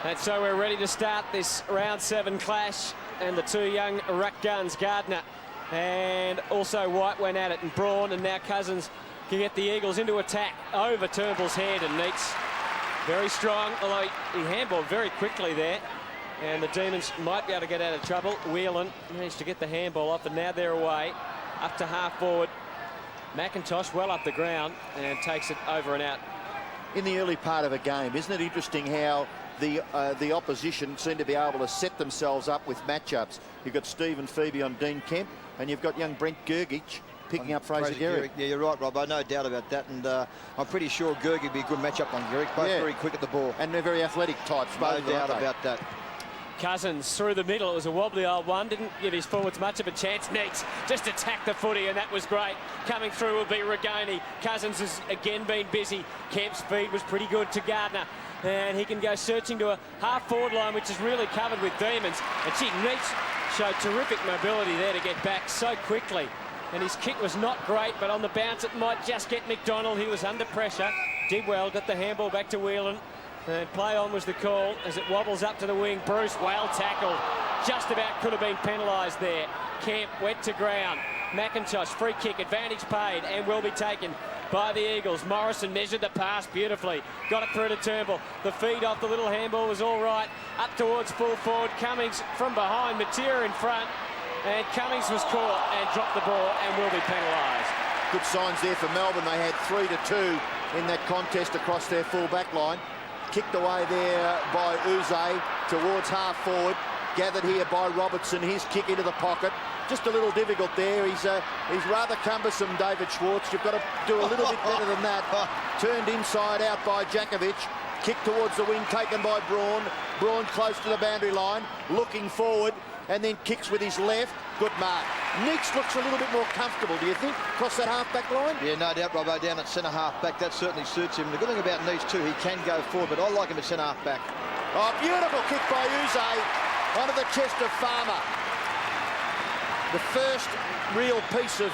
And so we're ready to start this round 7 clash, and the two young ruck guns, Gardner and also White, went at it, and Braun, and now Cousins can get the Eagles into attack over Turnbull's head, and Neitz very strong, although he handballed very quickly there, and the Demons might be able to get out of trouble. Whelan managed to get the handball off, and now they're away up to half forward. McIntosh well up the ground and takes it over and out. In the early part of a game, isn't it interesting how the opposition seem to be able to set themselves up with matchups? You've got Stephen Phoebe on Dean Kemp, and you've got young Brent Gergich picking up Fraser Gehrig. Yeah, you're right, Robbo. No doubt about that. And I'm pretty sure Gergich would be a good matchup on Gehrig. Both very quick at the ball. And they're very athletic types. No doubt about that. Cousins through the middle. It was a wobbly old one. Didn't give his forwards much of a chance. Neitz just attacked the footy, and that was great. Coming through will be Rigoni. Cousins has again been busy. Kemp's speed was pretty good to Gardner, and he can go searching to a half-forward line, which is really covered with Demons. And Neitz showed terrific mobility there to get back so quickly. And his kick was not great, but on the bounce it might just get McDonald. He was under pressure. Did well, got the handball back to Whelan. And play on was the call as it wobbles up to the wing. Bruce, well tackled. Just about could have been penalised there. Kemp went to ground. McIntosh, free kick, advantage paid, and will be taken by the Eagles. Morrison measured the pass beautifully. Got it through to Turnbull. The feed off the little handball was all right. Up towards full forward. Cummings from behind. Matera in front. And Cummings was caught and dropped the ball and will be penalised. Good signs there for Melbourne. They had 3-2 in that contest across their full back line. Kicked away there by Uze towards half forward. Gathered here by Robertson. His kick into the pocket. Just a little difficult there. He's rather cumbersome, David Schwartz. You've got to do a little bit better than that. Turned inside out by Jakovic. Kicked towards the wing, taken by Braun. Braun close to the boundary line, looking forward, and then kicks with his left. Good mark. Neitz looks a little bit more comfortable, do you think, across that half-back line? Yeah, no doubt, Robbo, down at centre-half-back. That certainly suits him. The good thing about Neitz, too, he can go forward, but I like him at centre-half-back. Oh, beautiful kick by Uze onto the chest of Farmer. The first real piece of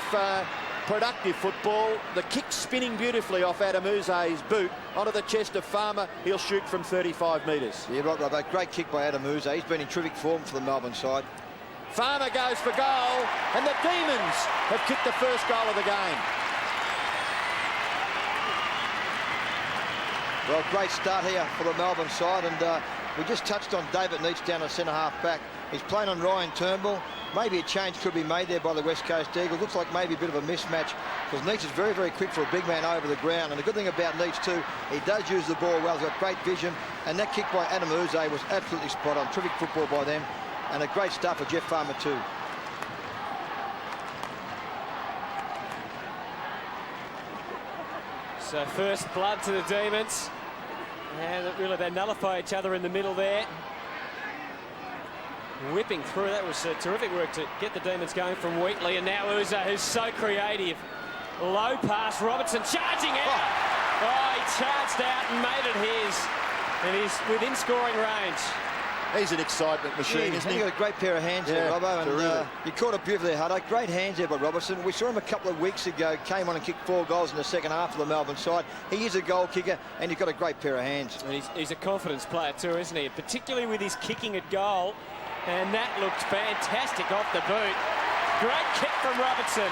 productive football. The kick spinning beautifully off Adam Uze's boot onto the chest of Farmer. He'll shoot from 35 metres. Yeah, right, Robbo. Great kick by Adam Uze. He's been in terrific form for the Melbourne side. Farmer goes for goal, and the Demons have kicked the first goal of the game. Well, great start here for the Melbourne side, and we just touched on David Neitz down at centre-half-back. He's playing on Ryan Turnbull. Maybe a change could be made there by the West Coast Eagles. Looks like maybe a bit of a mismatch, because Neitz is very, very quick for a big man over the ground. And the good thing about Neitz, too, he does use the ball well. He's got great vision, and that kick by Adam Uze was absolutely spot on. Terrific football by them. And a great start for Jeff Farmer too. So first blood to the Demons. And really they nullify each other in the middle there. Whipping through. That was terrific work to get the Demons going from Wheatley. And now Uze, who's so creative. Low pass. Robertson charging out. Oh, he charged out and made it his. And he's within scoring range. He's an excitement machine, isn't he? He's got a great pair of hands there, Robbo. And you caught it beautifully there, Hutto. Great hands there by Robertson. We saw him a couple of weeks ago. Came on and kicked 4 goals in the second half of the Melbourne side. He is a goal kicker, and he's got a great pair of hands. And he's a confidence player too, isn't he? Particularly with his kicking at goal. And that looked fantastic off the boot. Great kick from Robertson.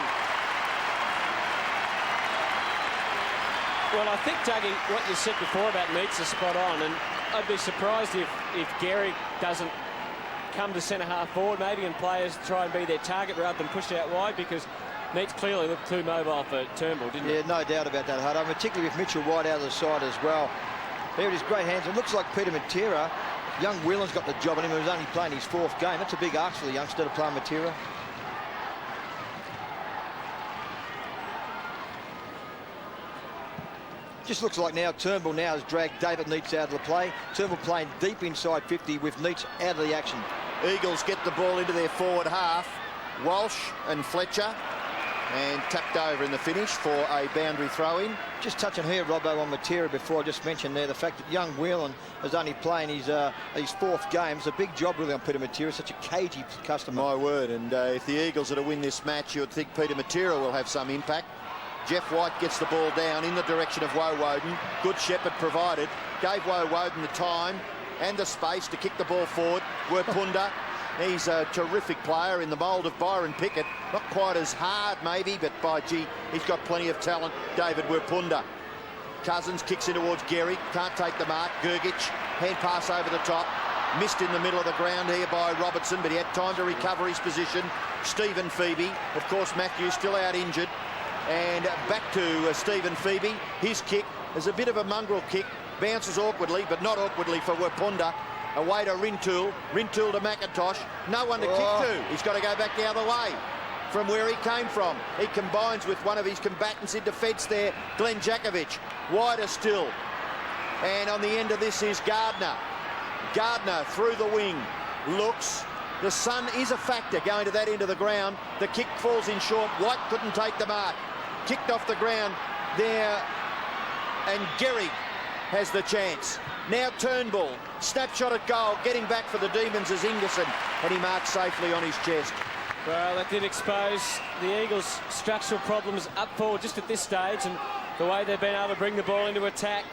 Well, I think, Dougie, what you said before about Neitz is spot on, and I'd be surprised if Gehrig doesn't come to centre-half forward maybe, and players try and be their target rather than push out wide, because Neitz clearly looked too mobile for Turnbull, didn't he? Yeah, no doubt about that, Hutto, particularly with Mitchell White out of the side as well. There it is, great hands. It looks like Peter Matera. Young Whelan's got the job on him. He was only playing his 4th game. That's a big ask for the youngster to play Matera. Just looks like now Turnbull now has dragged David Neitz out of the play. Turnbull playing deep inside 50 with Neitz out of the action. Eagles get the ball into their forward half. Walsh and Fletcher, and tapped over in the finish for a boundary throw-in. Just touching here, Robbo, on Matera before. I just mentioned there the fact that young Whelan is only playing his 4th game. It's a big job really on Peter Matera, such a cagey customer. My word, and if the Eagles are to win this match, you would think Peter Matera will have some impact. Jeff White gets the ball down in the direction of Woden. Good Shepherd provided. Gave Woden the time and the space to kick the ball forward. Werpunda, he's a terrific player in the mould of Byron Pickett. Not quite as hard, maybe, but by gee, he's got plenty of talent. David Werpunda. Cousins kicks in towards Gehrig, can't take the mark. Gergic, hand pass over the top. Missed in the middle of the ground here by Robertson, but he had time to recover his position. Stephen Phoebe, of course, Matthews still out injured. And back to Stephen Phoebe. His kick is a bit of a mongrel kick. Bounces awkwardly, but not awkwardly for Werpunda. Away to Rintoul. Rintoul to McIntosh. No one to kick to. He's got to go back the other way from where he came from. He combines with one of his combatants in defence there, Glenn Jakovic. Wider still. And on the end of this is Gardner. Gardner through the wing. Looks. The sun is a factor going to that end of the ground. The kick falls in short. White couldn't take the mark. Kicked off the ground there. And Gehrig has the chance. Now Turnbull. Snapshot at goal. Getting back for the Demons is Ingerson. And he marks safely on his chest. Well, that did expose the Eagles' structural problems up forward just at this stage, and the way they've been able to bring the ball into attack.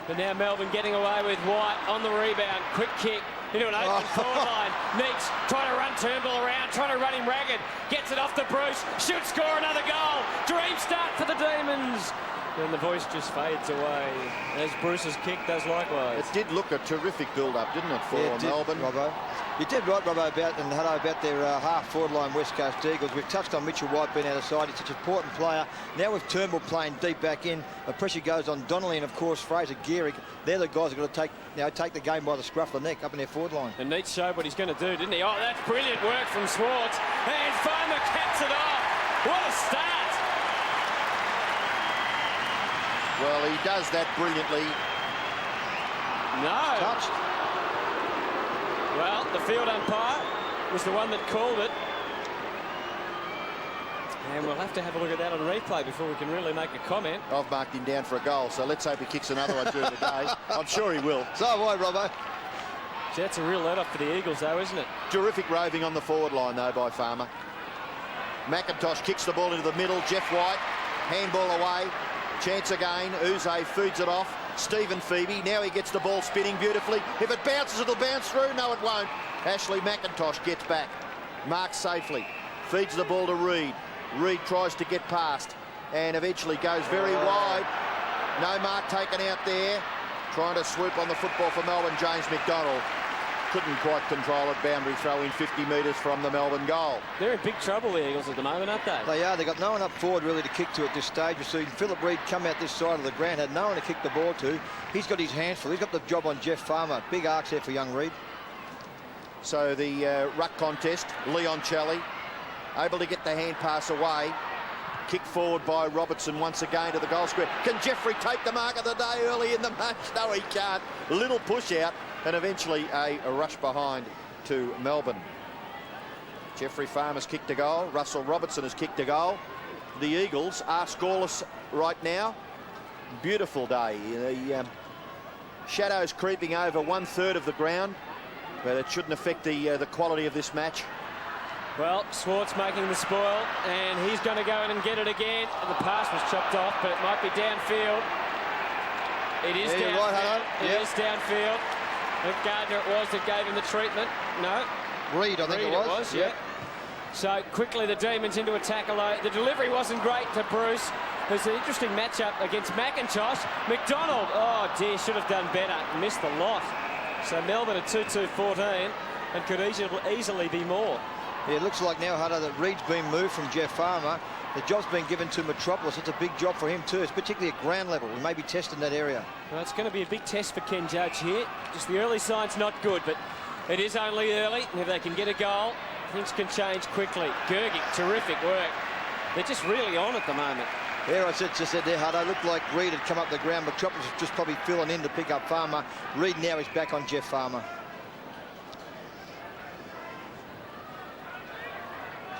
But now Melbourne getting away with White on the rebound. Quick kick into an open forward line. Neeks trying to run Turnbull around, trying to run him ragged. Gets it off to Bruce. Should score another goal. Dream start for the Demons. Then the voice just fades away as Bruce's kick does likewise. It did look a terrific build-up, didn't it, for Melbourne? Robbo. You did right, Robbo, about their half-forward line West Coast Eagles. We've touched on Mitchell White being out of side. He's such an important player. Now with Turnbull playing deep back in, the pressure goes on Donnelly and, of course, Fraser Gehrig. They're the guys who've got to take the game by the scruff of the neck up in their forward line. And Neat showed what he's going to do, didn't he? Oh, that's brilliant work from Swartz. And Farmer caps it off. What a start. Well, he does that brilliantly. No. Touched. Well, the field umpire was the one that called it. And we'll have to have a look at that on replay before we can really make a comment. I've marked him down for a goal, so let's hope he kicks another one during the day. I'm sure he will. So have I, Robbo. That's a real let-off for the Eagles, though, isn't it? Terrific roving on the forward line, though, by Farmer. McIntosh kicks the ball into the middle. Jeff White, handball away. Chance again. Uze feeds it off. Stephen Phoebe. Now he gets the ball spinning beautifully. If it bounces, it'll bounce through. No, it won't. Ashley McIntosh gets back. Marks safely. Feeds the ball to Reid. Reid tries to get past and eventually goes very wide. No mark taken out there. Trying to swoop on the football for Melbourne, James McDonald. Couldn't quite control it. Boundary throw in 50 metres from the Melbourne goal. They're in big trouble, the Eagles, at the moment, aren't they? They are. They've got no one up forward really to kick to at this stage. We've seen Philip Reid come out this side of the ground, had no one to kick the ball to. He's got his hands full. He's got the job on Jeff Farmer. Big arcs there for young Reid. So the ruck contest, Leon Chelley able to get the hand pass away. Kick forward by Robertson once again to the goal square. Can Jeffrey take the mark of the day early in the match? No, he can't. Little push out and eventually a rush behind to Melbourne. Jeffrey Farmer's kicked a goal. Russell Robertson has kicked a goal. The Eagles are scoreless right now. Beautiful day. The shadows creeping over 1/3 of the ground, but it shouldn't affect the quality of this match. Well, Swartz making the spoil, and he's going to go in and get it again. The pass was chopped off, but it might be downfield. It is downfield. Right, it is downfield. If Gardner it was that gave him the treatment. No. Reid, I think it was. Yeah. So quickly the Demons into attack alone. The delivery wasn't great to Bruce. There's an interesting matchup against McIntosh. McDonald, oh dear, should have done better. Missed the lot. So Melbourne at 2-2-14 and could easily be more. Yeah, it looks like now, Hutto, that Reid's been moved from Jeff Farmer. The job's been given to Metropolis. It's a big job for him too. It's particularly at ground level. We may be testing that area. Well, it's going to be a big test for Ken Judge here. Just the early sign's not good, but it is only early. If they can get a goal, things can change quickly. Gergic, terrific work. They're just really on at the moment. Yeah, I just said there, Hutto. Looked like Reid had come up the ground. Metropolis was just probably filling in to pick up Farmer. Reid now is back on Jeff Farmer.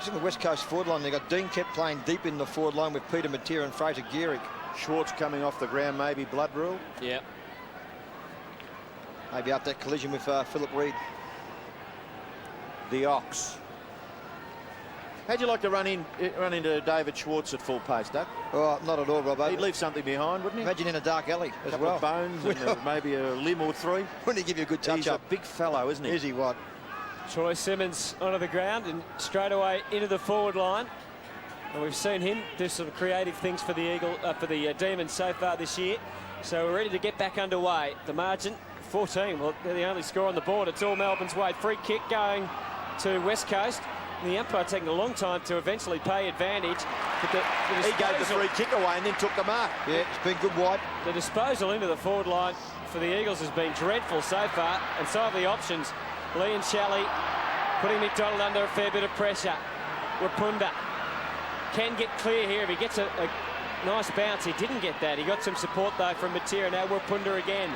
In the West Coast forward line, they've got Dean kept playing deep in the forward line with Peter Matera and Fraser Gehrig. Schwartz coming off the ground, maybe blood rule. Yeah. Maybe after that collision with Philip Reid. The Ox. How'd you like to run into David Schwartz at full pace, Doug? Oh, not at all, Robbo. He'd leave something behind, wouldn't he? Imagine in a dark alley as Couple well. of bones and maybe a limb or three. Wouldn't he give you a good He's touch-up? a big fellow, isn't he? Is he what? Troy Simmons onto the ground and straight away into the forward line. And we've seen him do some creative things for the Demons so far this year. So we're ready to get back underway. The margin, 14. Well, they're the only score on the board. It's all Melbourne's way. Free kick going to West Coast. The umpire taking a long time to eventually pay advantage. But he gave the free kick away and then took the mark. Yeah, it's been good wide. The disposal into the forward line for the Eagles has been dreadful so far. And so have the options. Lee and Shalley putting McDonald under a fair bit of pressure. Rapunda can get clear here if he gets a nice bounce. He didn't get that. He got some support though from Matera. Now Rapunda again.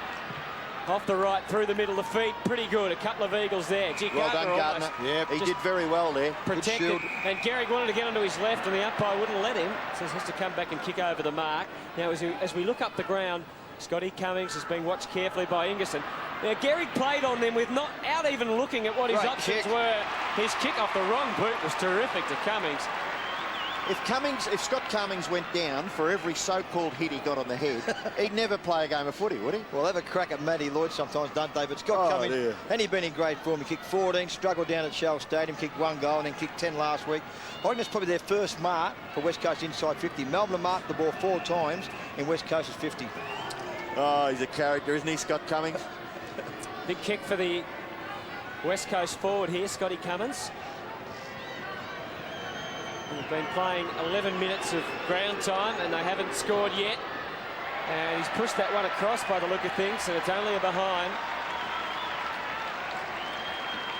Off the right, through the middle of the feet. Pretty good. A couple of Eagles there. Gee, Well done, Gardner. Yeah, he did very well there. Protected. And Gehrig wanted to get onto his left, and the umpire wouldn't let him. So he has to come back and kick over the mark. Now, as we look up the ground, Scotty Cummings is being watched carefully by Ingerson. Now, Gehrig played on them with not even looking at what his options were. His kick off the wrong boot was terrific to Cummings. If Scott Cummings went down for every so-called hit he got on the head, he'd never play a game of footy, would he? Well, have a crack at Matty Lloyd sometimes, don't they? But Scott Cummings, dear. and he's been in great form. He kicked 14, struggled down at Shell Stadium, kicked 1 goal and then kicked 10 last week. I think that's probably their first mark for West Coast inside 50. Melbourne marked the ball 4 times in West Coast's 50. Oh, he's a character, isn't he, Scott Cummings? Big kick for the West Coast forward here, Scotty Cummins. We've been playing 11 minutes of ground time and they haven't scored yet. And he's pushed that one across by the look of things, and it's only a behind.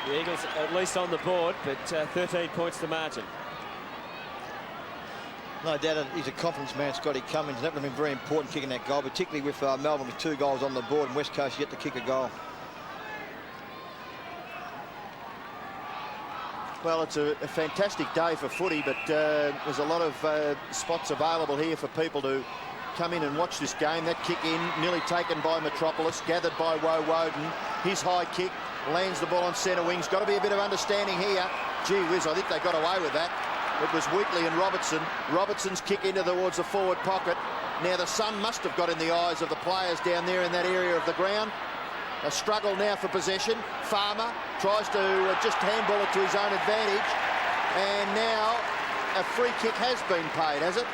The Eagles at least on the board, but 13 points to margin. No doubt he's a confidence man, Scotty Cummings. That would have been very important kicking that goal, particularly with Melbourne with 2 goals on the board and West Coast yet to kick a goal. Well, it's a fantastic day for footy, but there's a lot of spots available here for people to come in and watch this game. That kick in, nearly taken by Metropolis, gathered by Woden. His high kick lands the ball on centre wings. Got to be a bit of understanding here. Gee whiz, I think they got away with that. It was Wheatley and Robertson. Robertson's kick into towards the forward pocket. Now the sun must have got in the eyes of the players down there in that area of the ground. A struggle now for possession. Farmer tries to just handball it to his own advantage. And now a free kick has been paid, has it?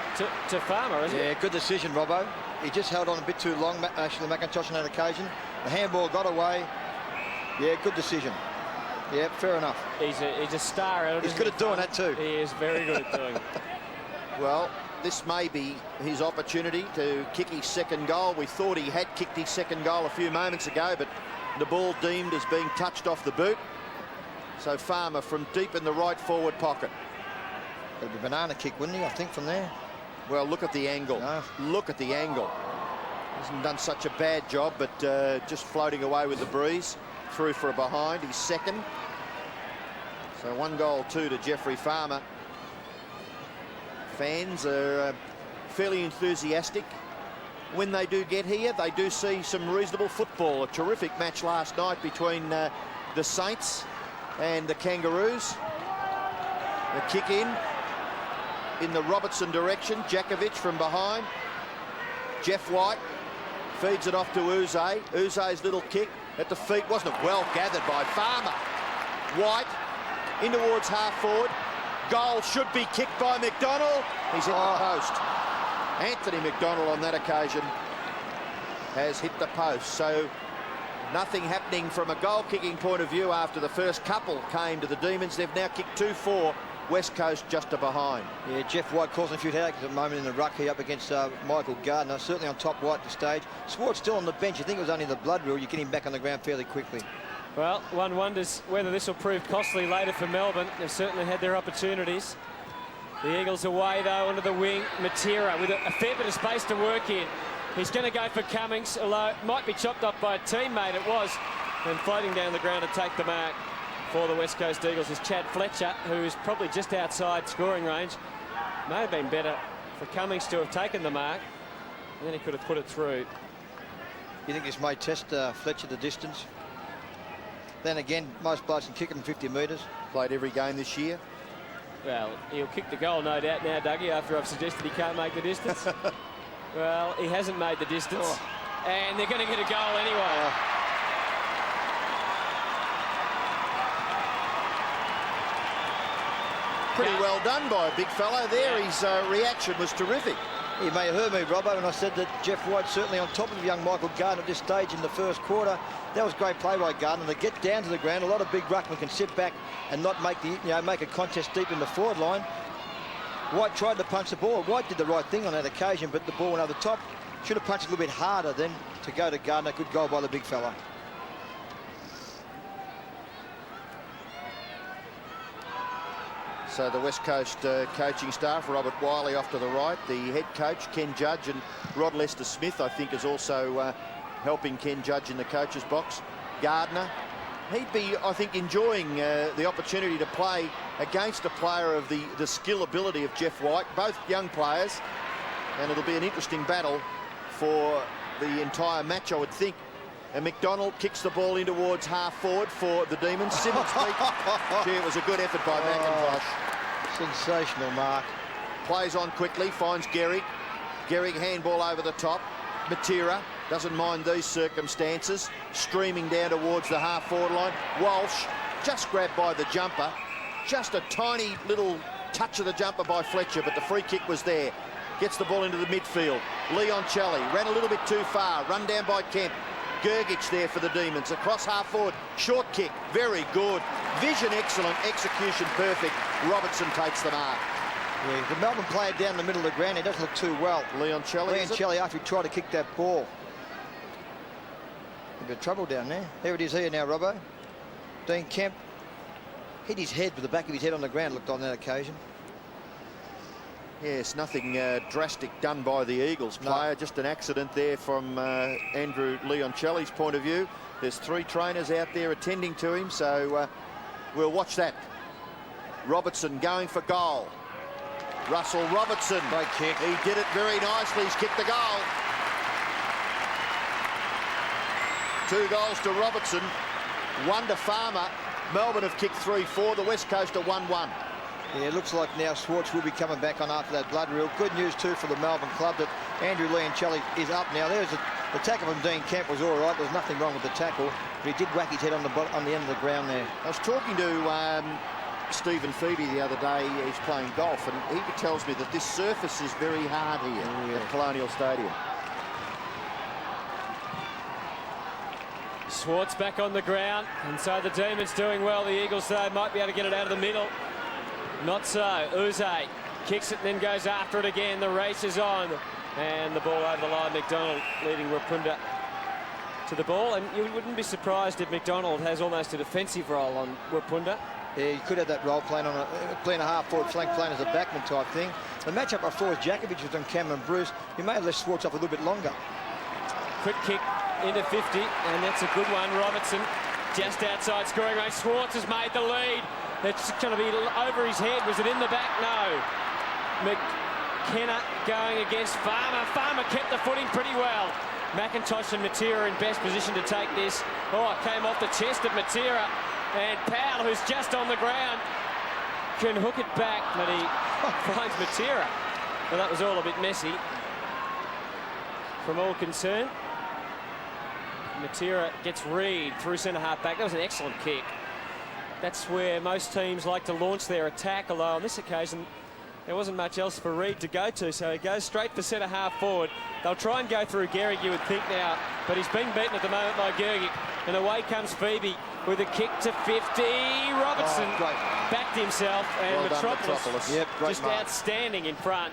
To Farmer, isn't it? Yeah, good decision, Robbo. He just held on a bit too long, actually, McIntosh on that occasion. The handball got away. Yeah, good decision. Yeah, fair enough. He's a star. He's good at doing that too. He is very good at doing it. Well, this may be his opportunity to kick his second goal. We thought he had kicked his second goal a few moments ago, but the ball deemed as being touched off the boot. So Farmer from deep in the right forward pocket. It'd be a banana kick, wouldn't he, I think, from there? Well, look at the angle. No. Look at the angle. Hasn't done such a bad job, but just floating away with the breeze. Through for a behind, he's second. So 1 goal, 2 to Jeffrey Farmer. Fans are fairly enthusiastic. When they do get here, they do see some reasonable football. A terrific match last night between the Saints and the Kangaroos. The kick in the Robertson direction. Jakovic from behind. Jeff White feeds it off to Uze. Uze's little kick at the feet. Wasn't it well gathered by Farmer? White in towards half forward. Goal should be kicked by McDonald. He's hit the post. Anthony McDonald on that occasion has hit the post. So nothing happening from a goal-kicking point of view after the first couple came to the Demons. They've now kicked 2-4. West Coast just a behind. Yeah, Jeff White causing a few headaches at the moment in the ruck here up against Michael Gardner. Certainly on top White at the stage. Swartz still on the bench. I think it was only the blood rule. You get him back on the ground fairly quickly. Well, one wonders whether this will prove costly later for Melbourne. They've certainly had their opportunities. The Eagles away, though, onto the wing. Matera with a fair bit of space to work in. He's going to go for Cummings, although it might be chopped up by a teammate. It was. And floating down the ground to take the mark for the West Coast Eagles is Chad Fletcher, who's probably just outside scoring range. May have been better for Cummings to have taken the mark, and then he could have put it through. You think this may test Fletcher the distance? Then again, most blokes can kick him 50 metres. Played every game this year. Well, he'll kick the goal, no doubt now, Dougie, after I've suggested he can't make the distance. Well, he hasn't made the distance. Oh. And they're going to get a goal anyway. Pretty well done by a big fellow there. Yeah. His reaction was terrific. You may have heard me, Robbo, when I said that Jeff White certainly on top of young Michael Gardner at this stage in the first quarter. That was great play by Gardner to get down to the ground. A lot of big ruckmen can sit back and not make make a contest deep in the forward line. White tried to punch the ball. White did the right thing on that occasion, but the ball went over the top. Should have punched a little bit harder then to go to Gardner. Good goal by the big fella. So the West Coast coaching staff, Robert Wiley off to the right. The head coach, Ken Judge, and Rod Lester-Smith, I think, is also helping Ken Judge in the coach's box. Gardner, he'd be, I think, enjoying the opportunity to play against a player of the skill ability of Jeff White, both young players, and it'll be an interesting battle for the entire match, I would think. And McDonald kicks the ball in towards half forward for the Demons. Simmons Gee, it was a good effort by McIntosh. Sensational mark. Plays on quickly, finds Gehrig. Gehrig handball over the top. Matera doesn't mind these circumstances. Streaming down towards the half forward line. Walsh just grabbed by the jumper. Just a tiny little touch of the jumper by Fletcher, but the free kick was there. Gets the ball into the midfield. Leoncelli ran a little bit too far. Run down by Kemp. Gergic there for the Demons. Across half forward. Short kick. Very good. Vision excellent. Execution perfect. Robertson takes the mark. Yeah, the Melbourne player down the middle of the ground, he doesn't look too well. Leoncelli, after he tried to kick that ball. A bit of trouble down there. There it is here now, Robbo. Dean Kemp hit his head with the back of his head on the ground, looked on that occasion. Yes, nothing drastic done by the Eagles player. No. Just an accident there from Andrew Leoncelli's point of view. There's 3 trainers out there attending to him, so we'll watch that. Robertson going for goal. Russell Robertson. Great kick. He did it very nicely. He's kicked the goal. 2 goals to Robertson, 1 to Farmer. Melbourne have kicked 3-4. The West Coast are 1-1. Yeah, it looks like now Schwartz will be coming back on after that blood reel. Good news too for the Melbourne club that Andrew Leoncelli is up now. There's the tackle from Dean Kemp was all right. There's nothing wrong with the tackle, but he did whack his head on the end of the ground there. I was talking to Stephen Phoebe the other day. He's playing golf, and he tells me that this surface is very hard here at Colonial Stadium. Schwartz back on the ground, and so the Demons doing well. The Eagles, though, might be able to get it out of the middle. Not so. Uze kicks it and then goes after it again. The race is on. And the ball over the line. McDonald leading Rapunda to the ball. And you wouldn't be surprised if McDonald has almost a defensive role on Rapunda. Yeah, you could have that role playing on playing a half-forward flank, playing as a backman type thing. The matchup before was Jakovic was on Cameron Bruce. You may have left Schwartz off a little bit longer. Quick kick into 50, and that's a good one. Robertson just outside scoring range. Schwartz has made the lead. It's going to be over his head. Was it in the back? No. McKenna going against Farmer. Farmer kept the footing pretty well. McIntosh and Matera in best position to take this. Oh, it came off the chest of Matera. And Powell, who's just on the ground, can hook it back, but he finds Matera. Well, that was all a bit messy from all concerned. Matera gets Reed through centre-half back. That was an excellent kick. That's where most teams like to launch their attack, although on this occasion there wasn't much else for Reed to go to, so he goes straight for centre-half forward. They'll try and go through Gehrig, you would think now, but he's being beaten at the moment by Gergic, and away comes Phoebe with a kick to 50. Robertson backed himself, and well Metropolis yep, just mark. Outstanding in front.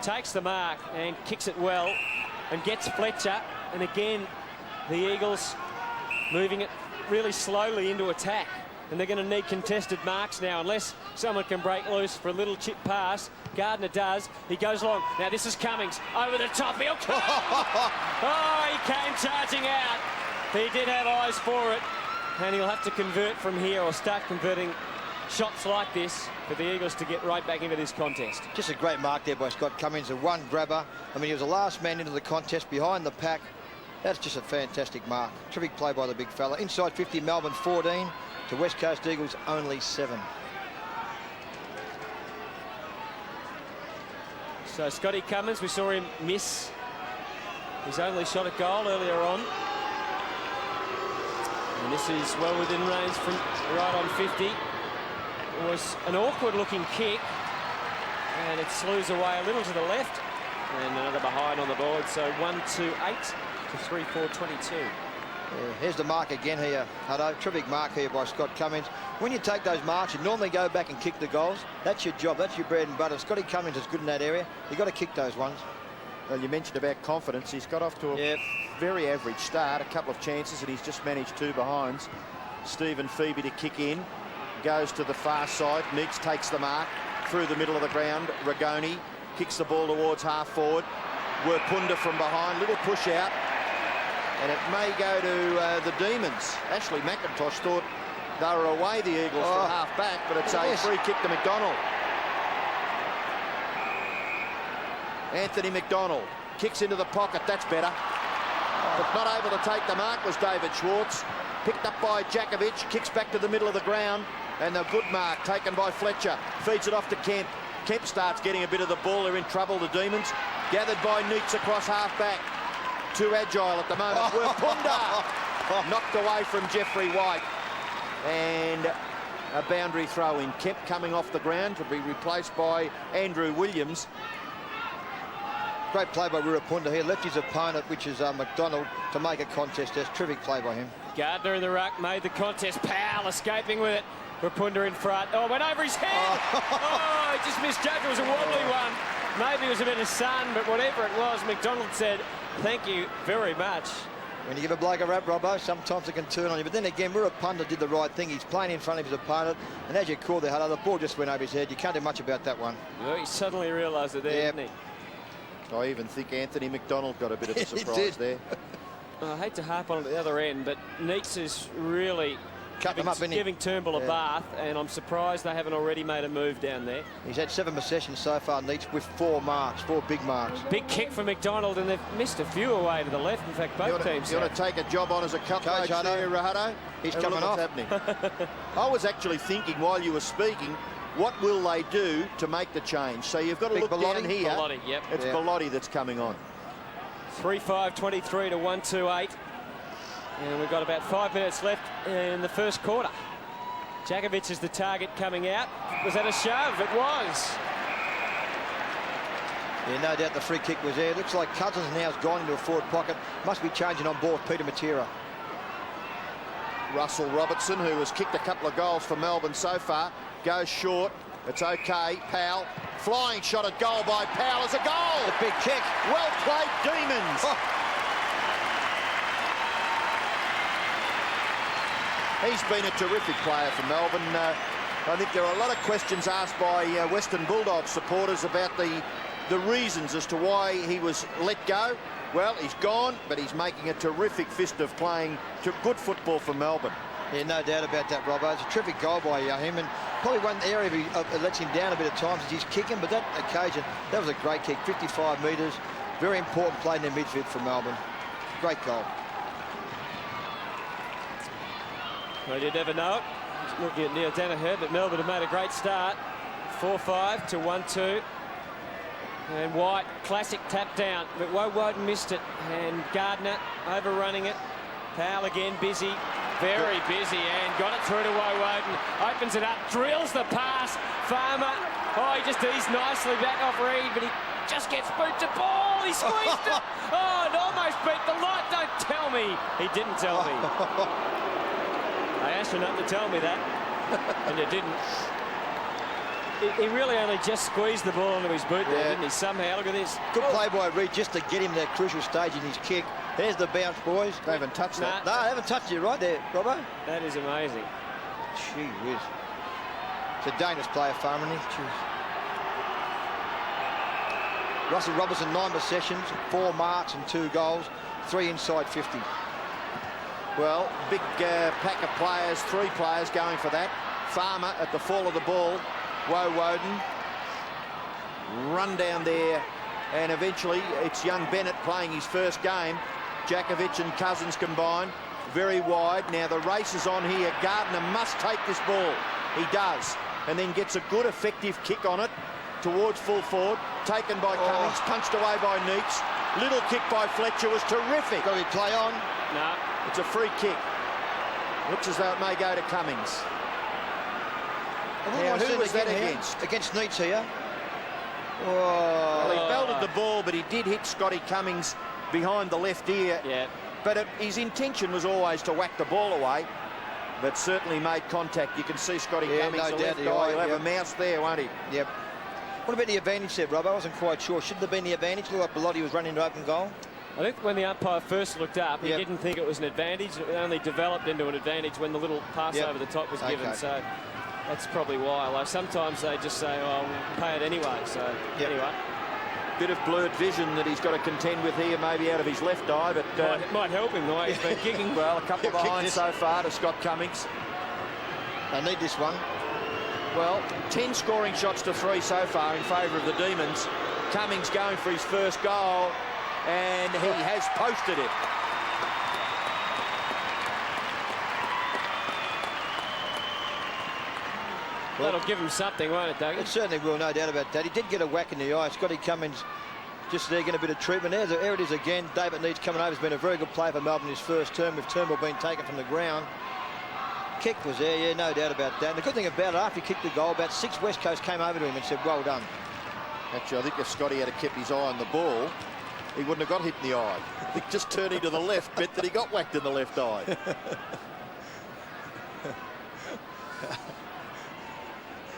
Takes the mark and kicks it well and gets Fletcher, and again the Eagles moving it really slowly into attack. And they're going to need contested marks now, unless someone can break loose for a little chip pass. Gardner does. He goes long. Now this is Cummings over the top. He'll come. Oh, he came charging out. He did have eyes for it, and he'll have to convert from here or start converting shots like this for the Eagles to get right back into this contest. Just a great mark there by Scott Cummings, a one grabber. I mean, he was the last man into the contest behind the pack. That's just a fantastic mark. Terrific play by the big fella. Inside 50, Melbourne 14. To West Coast Eagles only 7. So Scotty Cummins, we saw him miss his only shot at goal earlier on. And this is well within range from right on 50. It was an awkward looking kick. And it slews away a little to the left. And another behind on the board. So 1-2-8 to 3-4-22. Yeah, here's the mark again here, Hutto. Terrific mark here by Scott Cummins. When you take those marks, you normally go back and kick the goals. That's your job. That's your bread and butter. Scotty Cummins is good in that area. You've got to kick those ones. Well, you mentioned about confidence. He's got off to a very average start. A couple of chances, and he's just managed 2 behinds. Stephen Phoebe to kick in. Goes to the far side. Meeks takes the mark. Through the middle of the ground. Ragoni kicks the ball towards half forward. Werpunda from behind. Little push out. And it may go to the Demons. Ashley McIntosh thought they were away, the Eagles, from half back, but it's a free kick to McDonald. Anthony McDonald kicks into the pocket. That's better. But not able to take the mark was David Schwartz. Picked up by Jakovic. Kicks back to the middle of the ground. And the good mark taken by Fletcher. Feeds it off to Kemp. Kemp starts getting a bit of the ball. They're in trouble, the Demons. Gathered by Neitz across half back. Too agile at the moment. Werpunda knocked away from Jeffrey White. And a boundary throw in. Kemp coming off the ground to be replaced by Andrew Williams. Great play by Werpunda here. Left his opponent, which is McDonald, to make a contest. That's terrific play by him. Gardner in the ruck made the contest. Powell escaping with it. Werpunda in front. Oh, went over his head. Oh, he just misjudged. It was a wobbly one. Maybe it was a bit of sun, but whatever it was, McDonald said, thank you very much. When you give a bloke a rap, Robbo, sometimes it can turn on you. But then again, Werpunda did the right thing. He's playing in front of his opponent. And as you call the Hutto, the ball just went over his head. You can't do much about that one. Well, he suddenly realised it there, didn't he? I even think Anthony McDonald got a bit of a surprise there. I hate to harp on it at the other end, but Neitz is really giving Turnbull a bath, and I'm surprised they haven't already made a move down there. He's had 7 possessions so far, Neitz, with 4 marks, 4 big marks. Big kick for McDonald, and they've missed a few away to the left. In fact, both teams. You want to take a job on as a coach there, Hutto? He's coming off. Happening. I was actually thinking while you were speaking, what will they do to make the change? So you've got to look down here. Bellotti, yep. It's Bellotti that's coming on. 3-5-23 to 1-2-8. And we've got about 5 minutes left in the first quarter. Jakovic is the target coming out. Was that a shove? It was. Yeah, no doubt the free kick was there. Looks like Cousins now has gone into a forward pocket. Must be changing on board Peter Matera. Russell Robertson, who has kicked a couple of goals for Melbourne so far, goes short. It's okay. Powell, flying shot at goal by Powell is a goal. A big kick. Well played, Demons. He's been a terrific player for Melbourne. I think there are a lot of questions asked by Western Bulldogs supporters about the reasons as to why he was let go. Well, he's gone, but he's making a terrific fist of playing good football for Melbourne. Yeah, no doubt about that, Robbo. It's a terrific goal by him, and probably one area that lets him down a bit of times is his kicking, but that occasion, that was a great kick, 55 metres. Very important play in the midfield for Melbourne. Great goal. Well, you never know it. Looking at Neil Danaher, but Melbourne have made a great start. 4-5 to 1-2. And White, classic tap down, but Woden missed it. And Gardner overrunning it. Powell again busy, very busy, and got it through to Woden. Opens it up, drills the pass. Farmer, oh, he just eased nicely back off Reed, but he just gets boot to ball. He squeezed it. Oh, it almost beat the light. Don't tell me. He didn't tell me. I asked you not to tell me that, and you didn't. He really only just squeezed the ball onto his boot there, didn't he? Somehow, look at this. Good play by Reed just to get him that crucial stage in his kick. There's the bounce, boys. They haven't touched that. No, they haven't touched you right there, Robbo. That is amazing. Gee whiz. It's a dangerous player, Farmer. Russell Robertson, 9 possessions, 4 marks and 2 goals, 3 inside 50. Well, big pack of players, 3 players going for that. Farmer at the fall of the ball. Woden run down there, and eventually it's young Bennett playing his first game. Jakovic and Cousins combined, very wide. Now the race is on here. Gardner must take this ball. He does, and then gets a good effective kick on it towards full forward, taken by Cummings, punched away by Neitz. Little kick by Fletcher was terrific. Got to play on. No. It's a free kick. Looks as though it may go to Cummings. Now, who was that against? Against Neitz here. Well, he belted the ball, but he did hit Scotty Cummings behind the left ear. Yeah. But his intention was always to whack the ball away, but certainly made contact. You can see Scotty Cummings, no the doubt left eye. He'll have yep. a mouse there, won't he? Yep. What about the advantage there, Rob? I wasn't quite sure. Shouldn't have been the advantage. Looked like Bellotti was running to open goal. I think when the umpire first looked up, he Yep. didn't think it was an advantage. It only developed into an advantage when the little pass Yep. over the top was given. Okay. So that's probably why. Like sometimes they just say, "Oh, we'll pay it anyway." So Yep. anyway, Bit of blurred vision that he's got to contend with here, maybe out of his left eye, but might help him the way he's been kicking. well, a couple behind so far to Scott Cummings. They need this one. Well, 10 scoring shots to 3 so far in favour of the Demons. Cummings going for his first goal, and he has posted it. That'll give him something, won't it, Doug? It certainly will, no doubt about that. He did get a whack in the eye. Scotty Cummings just there getting a bit of treatment. There it is again. David Neitz coming over. Has been a very good player for Melbourne his first term, with Turnbull being taken from the ground. Kick was there, yeah, no doubt about that. And the good thing about it, after he kicked the goal, about 6 West Coast came over to him and said, well done. Actually, I think if Scotty had kept his eye on the ball, he wouldn't have got hit in the eye. I think just turning to the left meant that he got whacked in the left eye.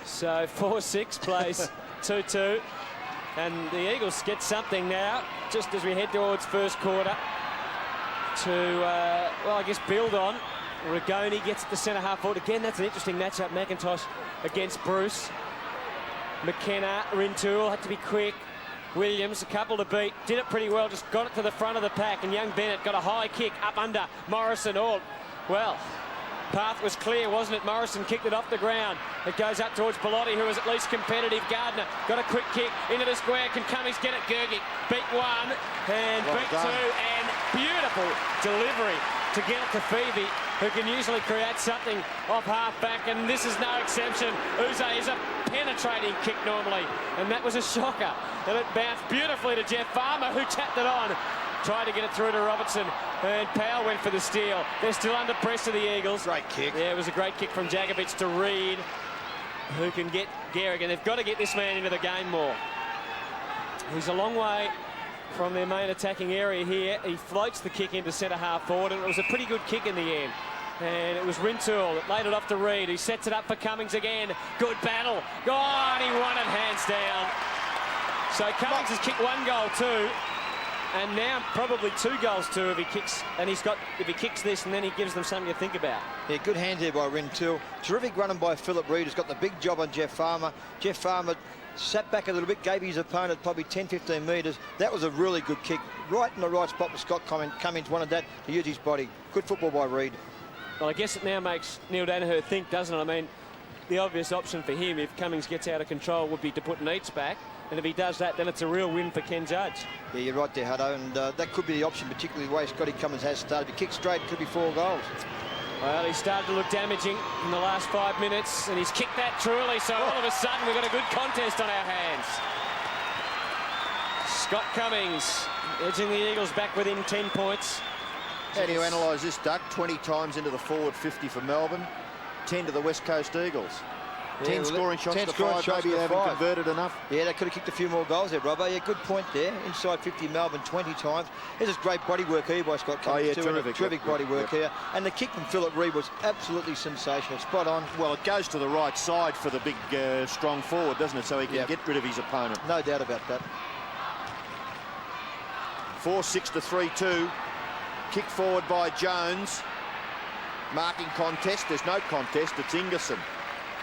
So 4-6 plays 2-2, and the Eagles get something now just as we head towards first quarter to well, I guess build on. Rigoni gets the centre half forward again. That's an interesting matchup. McIntosh against Bruce. McKenna, Rintoul had to be quick. Williams, a couple to beat, did it pretty well, just got it to the front of the pack, and young Bennett got a high kick up under Morrison. All well, path was clear, wasn't it? Morrison kicked it off the ground. It goes up towards Bellotti, who is at least competitive. Gardner got a quick kick into the square. Can Cummings get it? Gergic beat 1 and Well beat done. 2, and beautiful delivery to get it to Phoebe, who can usually create something off half-back, and this is no exception. Uze is a penetrating kick normally, and that was a shocker. And it bounced beautifully to Jeff Farmer, who tapped it on. Tried to get it through to Robertson, and Powell went for the steal. They're still under pressure, the Eagles. Great kick. Yeah, it was a great kick from Jagovic to Reed, who can get Gehrig, and they've got to get this man into the game more. He's a long way from their main attacking area here. He floats the kick into centre half forward, and it was a pretty good kick in the end. And it was Rintoul that laid it off to Reed, who sets it up for Cummings again. Good battle. Oh, and he won it hands down. So Cummings has kicked 1 goal too, and now probably 2 goals too if he kicks. And he's got, if he kicks this, and then he gives them something to think about. Yeah, good hands there by Rintoul. Terrific running by Philip Reed, who's got the big job on Jeff Farmer. Jeff Farmer sat back a little bit, gave his opponent probably 10-15 metres. That was a really good kick, right in the right spot for Scott Cummings. Wanted that to use his body. Good football by Reed. Well, I guess it now makes Neil Danaher think, doesn't it? I mean, the obvious option for him, if Cummings gets out of control, would be to put Neitz back. And if he does that, then it's a real win for Ken Judge. Yeah, you're right there, Hutto, and that could be the option, particularly the way Scotty Cummings has started. If he kicks straight, it could be 4 goals. Well, he started to look damaging in the last 5 minutes, and he's kicked that truly, so all of a sudden we've got a good contest on our hands. Scott Cummings edging the Eagles back within 10 points. How do you analyse this, Duck? 20 times into the forward 50 for Melbourne, 10 to the West Coast Eagles. 10 scoring shots to 5, maybe they haven't converted enough. Yeah, they could have kicked a few more goals there, Robbo. Yeah, good point there. Inside 50 Melbourne 20 times. This is great body work here by Scott Cummings. Oh, yeah, too, terrific. Terrific body work here. And the kick from Philip Reed was absolutely sensational. Spot on. Well, it goes to the right side for the big, strong forward, doesn't it? So he can get rid of his opponent. No doubt about that. 4-6 to 3-2. Kick forward by Jones. Marking contest. There's no contest. It's Ingerson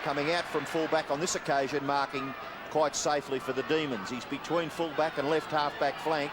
coming out from full-back on this occasion, marking quite safely for the Demons. He's between full-back and left half-back flank.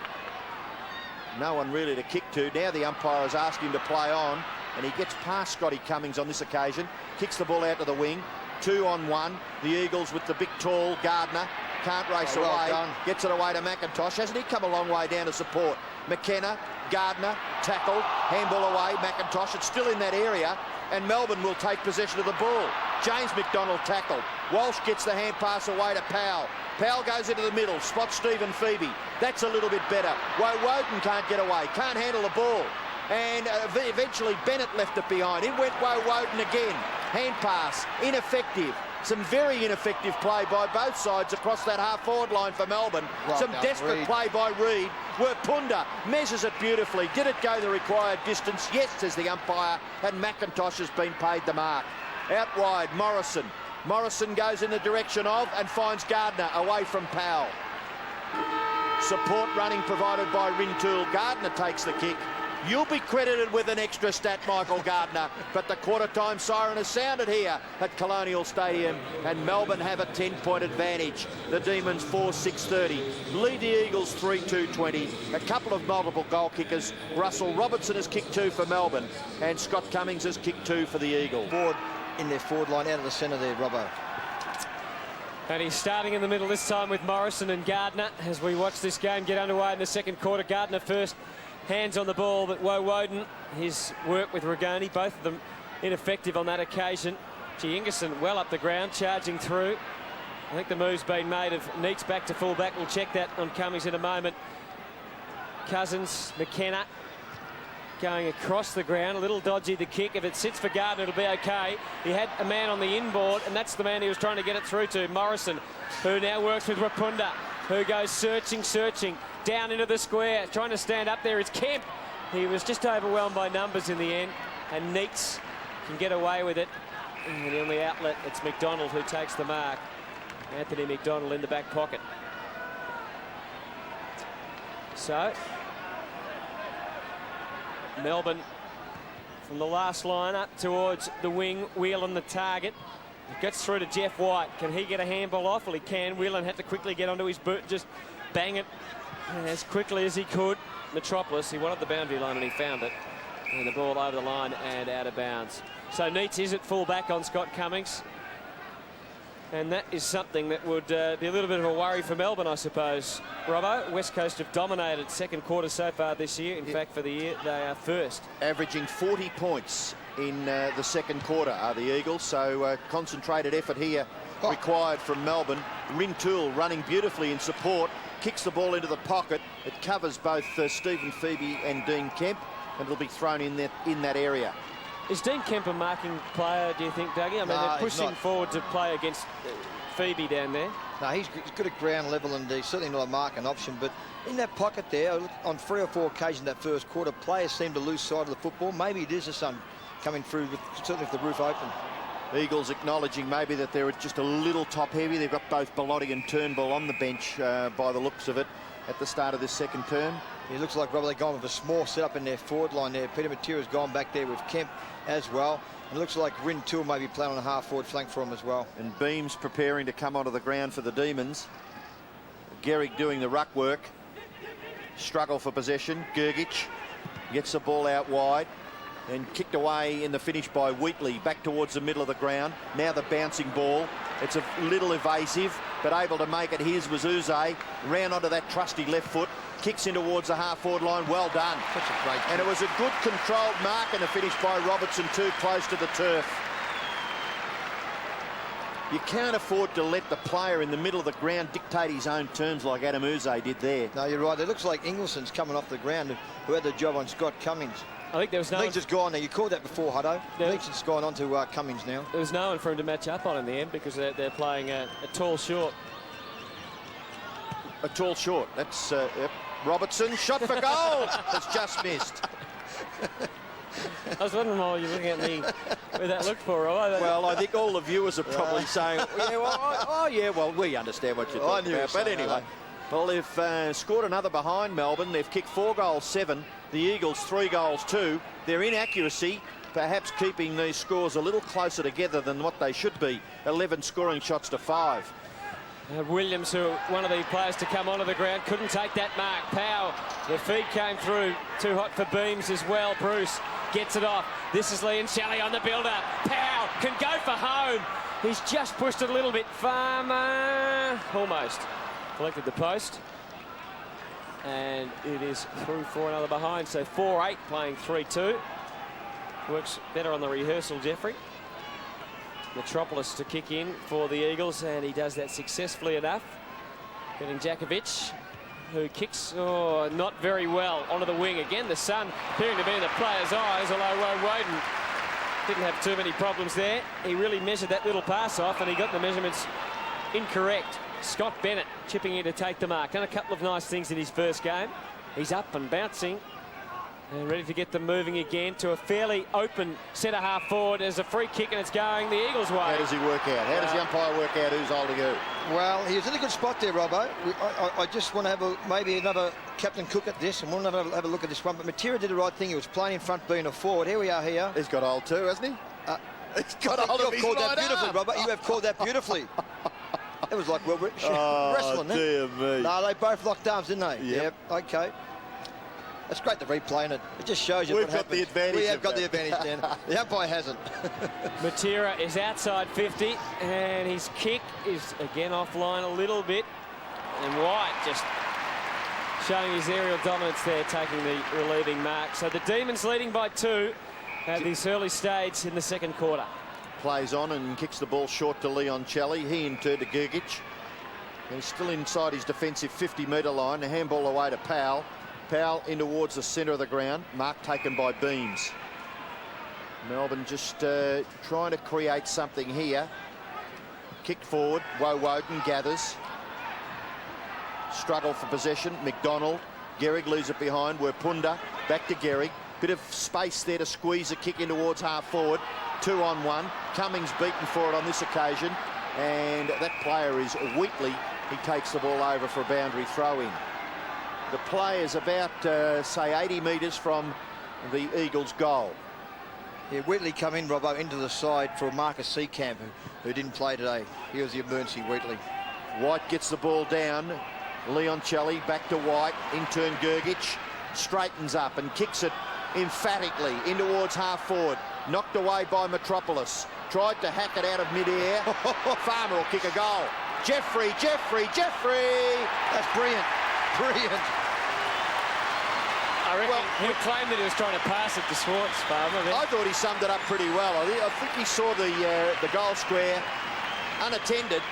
No one really to kick to. Now the umpire has asked him to play on, and he gets past Scotty Cummings on this occasion. Kicks the ball out to the wing. 2-on-1. The Eagles with the big, tall Gardner. Can't race away. Gets it away to McIntosh. Hasn't he come a long way down to support? McKenna, Gardner, tackled. Handball away. McIntosh. It's still in that area, and Melbourne will take possession of the ball. James McDonald tackled. Walsh gets the hand pass away to Powell. Powell goes into the middle, spots Stephen Phoebe. That's a little bit better. Woden can't get away, can't handle the ball. And eventually Bennett left it behind. In went Woden again. Hand pass, ineffective. Some very ineffective play by both sides across that half-forward line for Melbourne. Some desperate Reed. play by Reid. Wirpunda measures it beautifully. Did it go the required distance? Yes, says the umpire. And McIntosh has been paid the mark. Out wide, Morrison. Morrison goes in the direction of and finds Gardner away from Powell. Support running provided by Rintoul. Gardner takes the kick. You'll be credited with an extra stat, Michael Gardner, but the quarter-time siren has sounded here at Colonial Stadium, and Melbourne have a 10-point advantage. The Demons 4-6-30. Lead the Eagles 3-2-20. A couple of multiple goal kickers. Russell Robertson has kicked 2 for Melbourne, and Scott Cummings has kicked 2 for the Eagles. Forward in their forward line, out of the centre there, Robbo. And he's starting in the middle this time with Morrison and Gardner as we watch this game get underway in the second quarter. Gardner first. Hands on the ball, but Woden, his work with Regani, both of them ineffective on that occasion. Ingerson well up the ground, charging through. I think the move's been made of Neitz back to full-back. We'll check that on Cummings in a moment. Cousins, McKenna going across the ground. A little dodgy, the kick. If it sits for Gardner, it'll be okay. He had a man on the inboard, and that's the man he was trying to get it through to, Morrison, who now works with Rapunda, who goes searching. Down into the square, trying to stand up there. It's Kemp. He was just overwhelmed by numbers in the end, and Neitz can get away with it. And on the outlet, it's McDonald who takes the mark. Anthony McDonald in the back pocket. So, Melbourne from the last line up towards the wing, Whelan the target. It gets through to Jeff White. Can he get a handball off? Well, he can. Whelan had to quickly get onto his boot, just bang it as quickly as he could. Metropolis, he wanted the boundary line and he found it. And the ball over the line and out of bounds. So Neitz is at full back on Scott Cummings. And that is something that would be a little bit of a worry for Melbourne, I suppose. Robbo, West Coast have dominated second quarter so far this year. In fact, for the year, they are first. Averaging 40 points in the second quarter are the Eagles, so concentrated effort here required from Melbourne. Rintoul running beautifully in support. Kicks the ball into the pocket. It covers both Stephen Phoebe and Dean Kemp, and it'll be thrown in that area. Is Dean Kemp a marking player, do you think, Dougie? I mean, they're pushing forward to play against Phoebe down there. No, he's good at ground level, and he's certainly not a marking option, but in that pocket there, on 3 or 4 occasions that first quarter, players seem to lose sight of the football. Maybe it is the sun coming through, certainly with the roof open. Eagles acknowledging maybe that they're just a little top-heavy. They've got both Bellotti and Turnbull on the bench by the looks of it at the start of this second term. It looks like, Robert, they've gone with a small setup in their forward line there. Peter Matera's gone back there with Kemp as well. And it looks like Rintoul may be playing on a half-forward flank for him as well. And Beams preparing to come onto the ground for the Demons. Gehrig doing the ruck work. Struggle for possession. Gergic gets the ball out wide. And kicked away in the finish by Wheatley, back towards the middle of the ground. Now the bouncing ball. It's a little evasive, but able to make it his was Uze. Round onto that trusty left foot. Kicks in towards the half-forward line. Well done. Such a great and it was a good controlled mark and a finish by Robertson, too close to the turf. You can't afford to let the player in the middle of the ground dictate his own terms like Adam Uze did there. No, you're right. It looks like Ingleson's coming off the ground, who had the job on Scott Cummings. I think there was no one... Neitz has gone there. You called that before, Hutto. Neitz has gone on to Cummings now. There was no one for him to match up on in the end because they're playing a tall short. A tall short. That's Robertson. Shot for goal. It's just missed. I was wondering why you're looking at me with that look for. Well, I think all the viewers are probably saying, yeah, well, we understand what you're talking about. But anyway, well, they've scored another behind Melbourne. They've kicked 4 goals, 7. The Eagles 3 goals, 2. Their inaccuracy perhaps keeping these scores a little closer together than what they should be. 11 scoring shots to 5. Williams, who one of the players to come onto the ground, couldn't take that mark. Powell, the feed came through. Too hot for Beams as well. Bruce gets it off. This is Liam Shelley on the build-up. Powell can go for home. He's just pushed it a little bit. Farmer almost collected the post. And it is through for another behind. So 4-8 playing 3-2. Works better on the rehearsal, Jeffrey. Metropolis to kick in for the Eagles, and he does that successfully enough. Getting Djakovic, who kicks not very well onto the wing. Again, the sun appearing to be in the player's eyes, although Woden didn't have too many problems there. He really measured that little pass off, and he got the measurements incorrect. Scott Bennett chipping in to take the mark. Done a couple of nice things in his first game. He's up and bouncing and ready to get them moving again to a fairly open centre-half forward. There's a free kick, and it's going the Eagles' way. How does he work out? How does the umpire work out who's holding who? Well, he was in a good spot there, Robbo. I just want to have maybe another Captain Cook at this, and we'll have a look at this one. But Matera did the right thing. He was playing in front, being a forward. Here we are here. He's got hold too, hasn't he? He's got hold of his called right that beautifully, arm. Robert. You have called that beautifully. It was like wrestling, dear me. No, they both locked arms, didn't they? Yep. Okay. It's great to replay, and it just shows you We've what got happens. the advantage. We have got the advantage, Dan. The umpire hasn't. Matera is outside 50, and his kick is again offline a little bit. And White just showing his aerial dominance there, taking the relieving mark. So the Demons leading by 2 at this early stage in the second quarter. Plays on and kicks the ball short to Leon Chelly. He in turn to Gergic. He's still inside his defensive 50-metre line. The handball away to Powell. Powell in towards the centre of the ground. Mark taken by Beams. Melbourne just trying to create something here. Kick forward. Woden gathers. Struggle for possession. McDonald. Gehrig leaves it behind. Werpunda back to Gehrig. Bit of space there to squeeze a kick in towards half forward. 2-on-1. Cummings beaten for it on this occasion. And that player is Wheatley. He takes the ball over for a boundary throw-in. The play is about, say, 80 metres from the Eagles' goal. Yeah, Wheatley come in, Robbo, into the side for Marcus Seacamp, who didn't play today. He was the emergency, Wheatley. White gets the ball down. Leon Chelly back to White. In turn, Gergic straightens up and kicks it emphatically in towards half forward. Knocked away by Metropolis. Tried to hack it out of mid-air. Farmer will kick a goal. Jeffrey! That's brilliant. Brilliant. I reckon he claimed that he was trying to pass it to Schwartz, Farmer. I thought he summed it up pretty well. I think he saw the goal square unattended,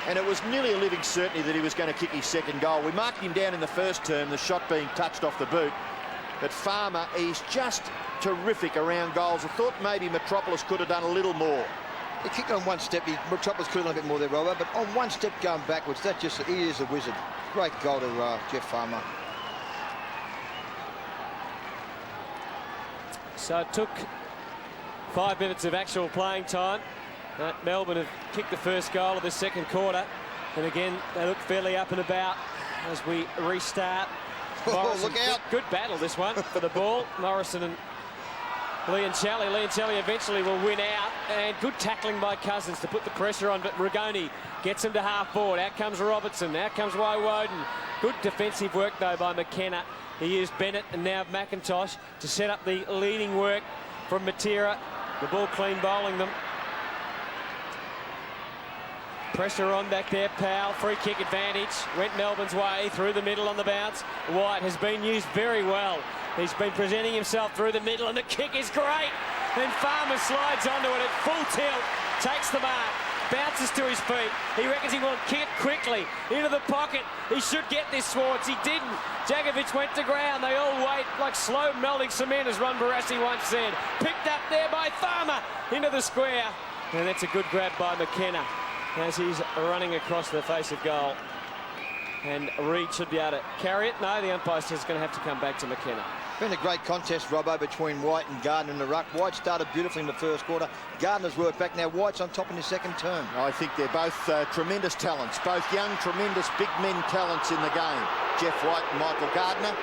and it was nearly a living certainty that he was going to kick his second goal. We marked him down in the first term, the shot being touched off the boot. But Farmer, he's just terrific around goals. I thought maybe Metropolis could have done a little more. He kicked on one step. Metropolis could have done a bit more there, Robbo, but on one step going backwards, he is a wizard. Great goal to Jeff Farmer. So it took 5 minutes of actual playing time. Melbourne have kicked the first goal of the second quarter. And again, they look fairly up and about as we restart. Morrison, look out. Good battle, this one, for the ball. Morrison and Leoncelli. Leoncelli eventually will win out. And good tackling by Cousins to put the pressure on. But Rigoni gets him to half forward. Out comes Robertson. Out comes Woden. Good defensive work, though, by McKenna. He used Bennett and now McIntosh to set up the leading work from Matera. The ball clean bowling them. Pressure on back there. Powell, free kick advantage. Went Melbourne's way through the middle on the bounce. White has been used very well. He's been presenting himself through the middle, and the kick is great. Then Farmer slides onto it at full tilt, takes the mark, bounces to his feet. He reckons he will kick quickly into the pocket. He should get this, Schwartz. He didn't. Djakovic went to ground. They all wait like slow melting cement, as Ron Barassi once said. Picked up there by Farmer into the square. And that's a good grab by McKenna as he's running across the face of goal. And Reid should be able to carry it. No, the umpire says it's going to have to come back to McKenna. Been a great contest, Robbo, between White and Gardner in the ruck. White started beautifully in the first quarter. Gardner's worked back. Now White's on top in his second term. I think they're both tremendous talents, both young, tremendous big men talents in the game. Jeff White and Michael Gardner.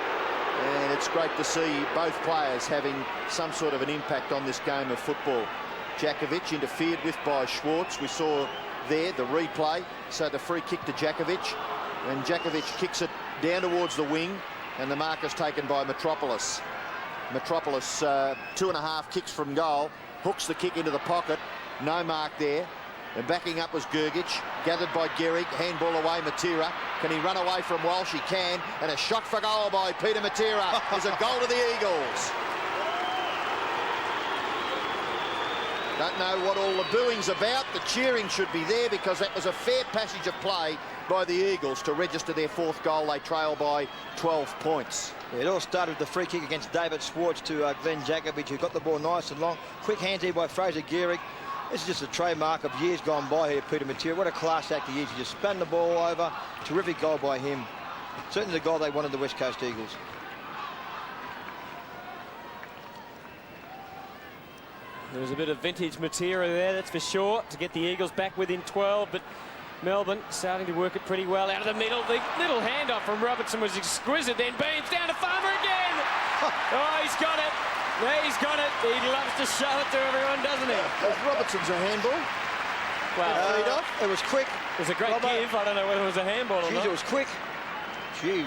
And it's great to see both players having some sort of an impact on this game of football. Djakovic interfered with by Schwartz. We saw there the replay. So the free kick to Djakovic. And Djakovic kicks it down towards the wing. And the mark is taken by Metropolis. Metropolis, 2.5 kicks from goal. Hooks the kick into the pocket. No mark there. And backing up was Gergic. Gathered by Gehrig. Handball away, Matera. Can he run away from Walsh? He can. And a shot for goal by Peter Matera. There's a goal to the Eagles. Don't know what all the booing's about. The cheering should be there because that was a fair passage of play by the Eagles to register their 4th goal. They trail by 12 points. Yeah, it all started with the free kick against David Swartz to Glenn Jakovic, who got the ball nice and long. Quick hands here by Fraser Gehrig. This is just a trademark of years gone by here, Peter Matera. What a class act he is. He just spun the ball over. Terrific goal by him. Certainly the goal they wanted, the West Coast Eagles. There was a bit of vintage material there, that's for sure, to get the Eagles back within 12, but Melbourne starting to work it pretty well out of the middle. The little handoff from Robertson was exquisite, then Beams down to Farmer again. Oh, he's got it. He's got it. He loves to show it to everyone, doesn't he? Robertson's a handball. Well, It was quick. it was a great Robbo. give. I don't know whether it was a handball or Jeez, not. it was quick. Gee.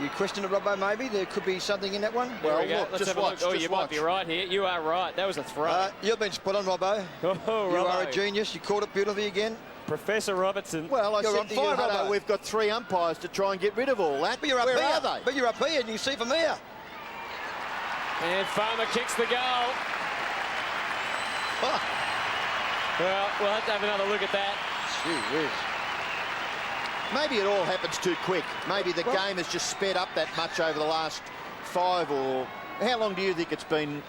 You question it, Robbo, maybe? There could be something in that one? There we Well, go. look, Let's just have a look. watch, Oh, just you watch. might be right here. You are right. That was a throw. You've been spot on, Robbo. Oh, You are Robbo. a genius. You called it beautifully again. Professor Robertson. Well, I You're said on to you, fire, Hutto, Robbo. we've got 3 umpires to try and get rid of all that. But you're up Where here. are they? But you're up here and you see from here. And Farmer kicks the goal. Oh, Well, we'll have to have another look at that. gee whiz. Maybe it all happens too quick. Maybe the Well- game has just sped up that much over the last 5 or... How long do you think it's been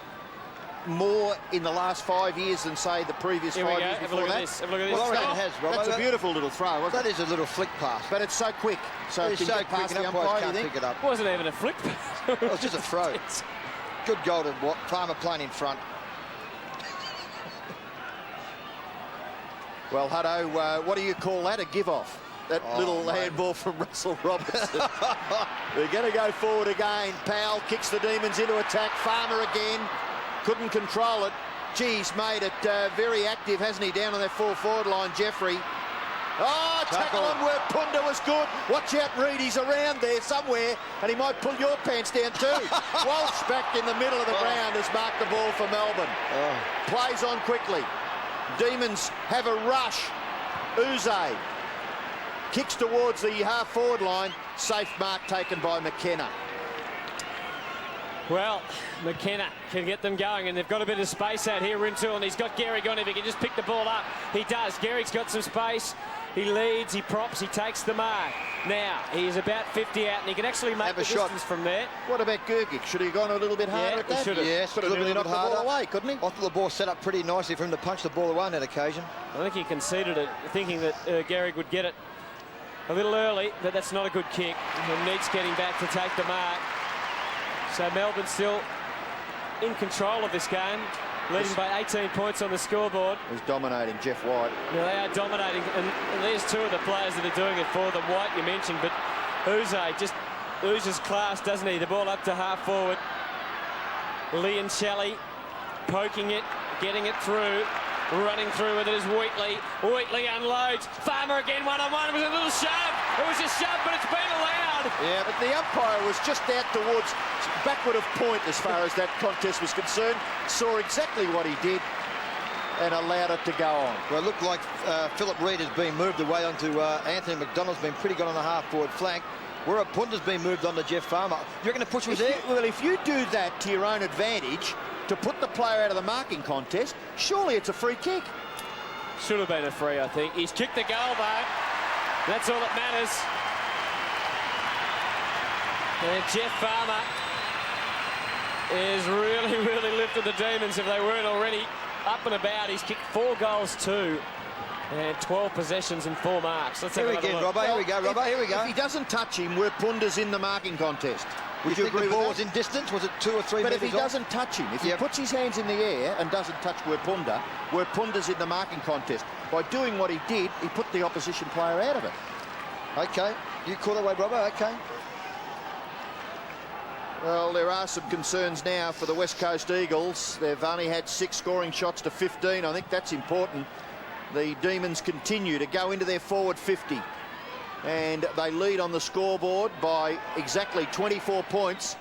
more in the last 5 years than, say, the previous Here we 5 go. years Have a before look at that? this. Have a look at this. Well, I reckon Oh, it has, Robbo. That's a beautiful little throw, wasn't That it? is a little flick pass. But it's so quick. So It's can so you get quick past and the umpires umpire, you can't think? pick it up. wasn't even a flick. It was just a throw. Good goal to Farmer playing in front. Well, Hutto, what do you call that? A give-off? That little mate. handball from Russell Robertson. They're going to go forward again. Powell kicks the Demons into attack. Farmer again. Couldn't control it. Geez, made it very active, hasn't he, down on that full forward line, Jeffrey. Oh, tackle on where Punda was good. Watch out, Reed, he's around there somewhere, and he might pull your pants down too. Walsh back in the middle of the ground has marked the ball for Melbourne. Plays on quickly. Demons have a rush. Uze kicks towards the half-forward line. Safe mark taken by McKenna. Well, McKenna can get them going, and they've got a bit of space out here, Rintoul, and he's got Gehrig on him. He can just pick the ball up. He does. Gehrig's got some space. He leads, he props, he takes the mark. Now, he's about 50 out, and he can actually make Have the a shot. distance from there. What about Gergic? Should he have gone a little bit harder Yeah, at he that? should have. Yes, Could have a little nearly bit knocked the ball harder. away, couldn't he? I thought the ball set up pretty nicely for him to punch the ball away on that occasion. I think he conceded it, thinking that Gehrig would get it a little early, but that's not a good kick. And Neat's getting back to take the mark. So Melbourne still in control of this game, leading by 18 points on the scoreboard. He's dominating Jeff White. Now they are dominating, and there's 2 of the players that are doing it for them. White, you mentioned, but Uze just oozes class, doesn't he? The ball up to half forward. Leon Shelley poking it, getting it through. Running through with it is Wheatley. Wheatley unloads. Farmer again, one-on-one. It was a little shove. It was a shove, but it's been allowed. Yeah, but the umpire was just out towards backward of point as far as that contest was concerned. Saw exactly what he did and allowed it to go on. Well, it looked like Philip Reid has been moved away onto Anthony McDonald's been pretty good on the half-forward flank. Where Punda's been moved on to Jeff Farmer. You reckon the push was there? Well, if you do that to your own advantage, to put the player out of the marking contest, surely it's a free kick. Should have been a free, I think. He's kicked the goal, though. That's all that matters. And Jeff Farmer is really lifted the Demons if they weren't already up and about. He's kicked 4 goals too, and 12 possessions and 4 marks. Let's have Here we another go, look. Robbo. Here we go, Robbo. Here we go. If he doesn't touch him, we're Punda's in the marking contest. Would you think the ball was in distance? Was it 2 or 3 But metres if he off? doesn't touch him, if he Yep. puts his hands in the air and doesn't touch Werpunda, Werpunda's in the marking contest. By doing what he did, he put the opposition player out of it. Okay. You call that way, Robbo? Okay. Well, there are some concerns now for the West Coast Eagles. They've only had 6 scoring shots to 15. I think that's important. The Demons continue to go into their forward 50. And they lead on the scoreboard by exactly 24 points.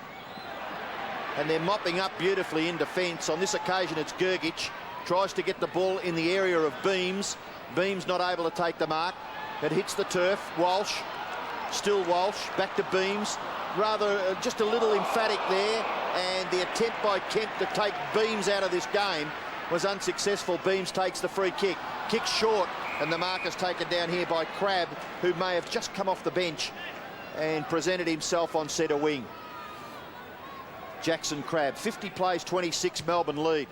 And they're mopping up beautifully in defence. On this occasion, it's Gergic. Tries to get the ball in the area of Beams. Beams not able to take the mark. It hits the turf. Walsh. Still Walsh. Back to Beams. Rather just a little emphatic there. And the attempt by Kemp to take Beams out of this game was unsuccessful. Beams takes the free kick. Kick short, and the mark is taken down here by Crabb, who may have just come off the bench and presented himself on centre wing. Jackson Crabb, 50 plays, 26, Melbourne lead.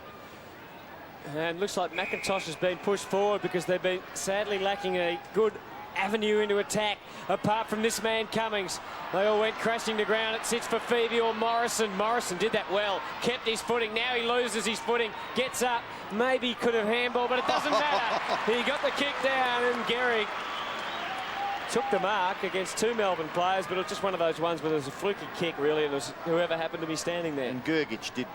And looks like McIntosh has been pushed forward because they've been sadly lacking a good avenue into attack apart from this man Cummings. They all went crashing to ground. It sits for Phoebe or Morrison. Morrison did that well, kept his footing. Now he loses his footing, gets up, maybe could have handball, but it doesn't matter. He got the kick down, and Gehrig took the mark against 2 Melbourne players, but it was just one of those ones where there was a fluky kick really, and it was whoever happened to be standing there. And Gergic did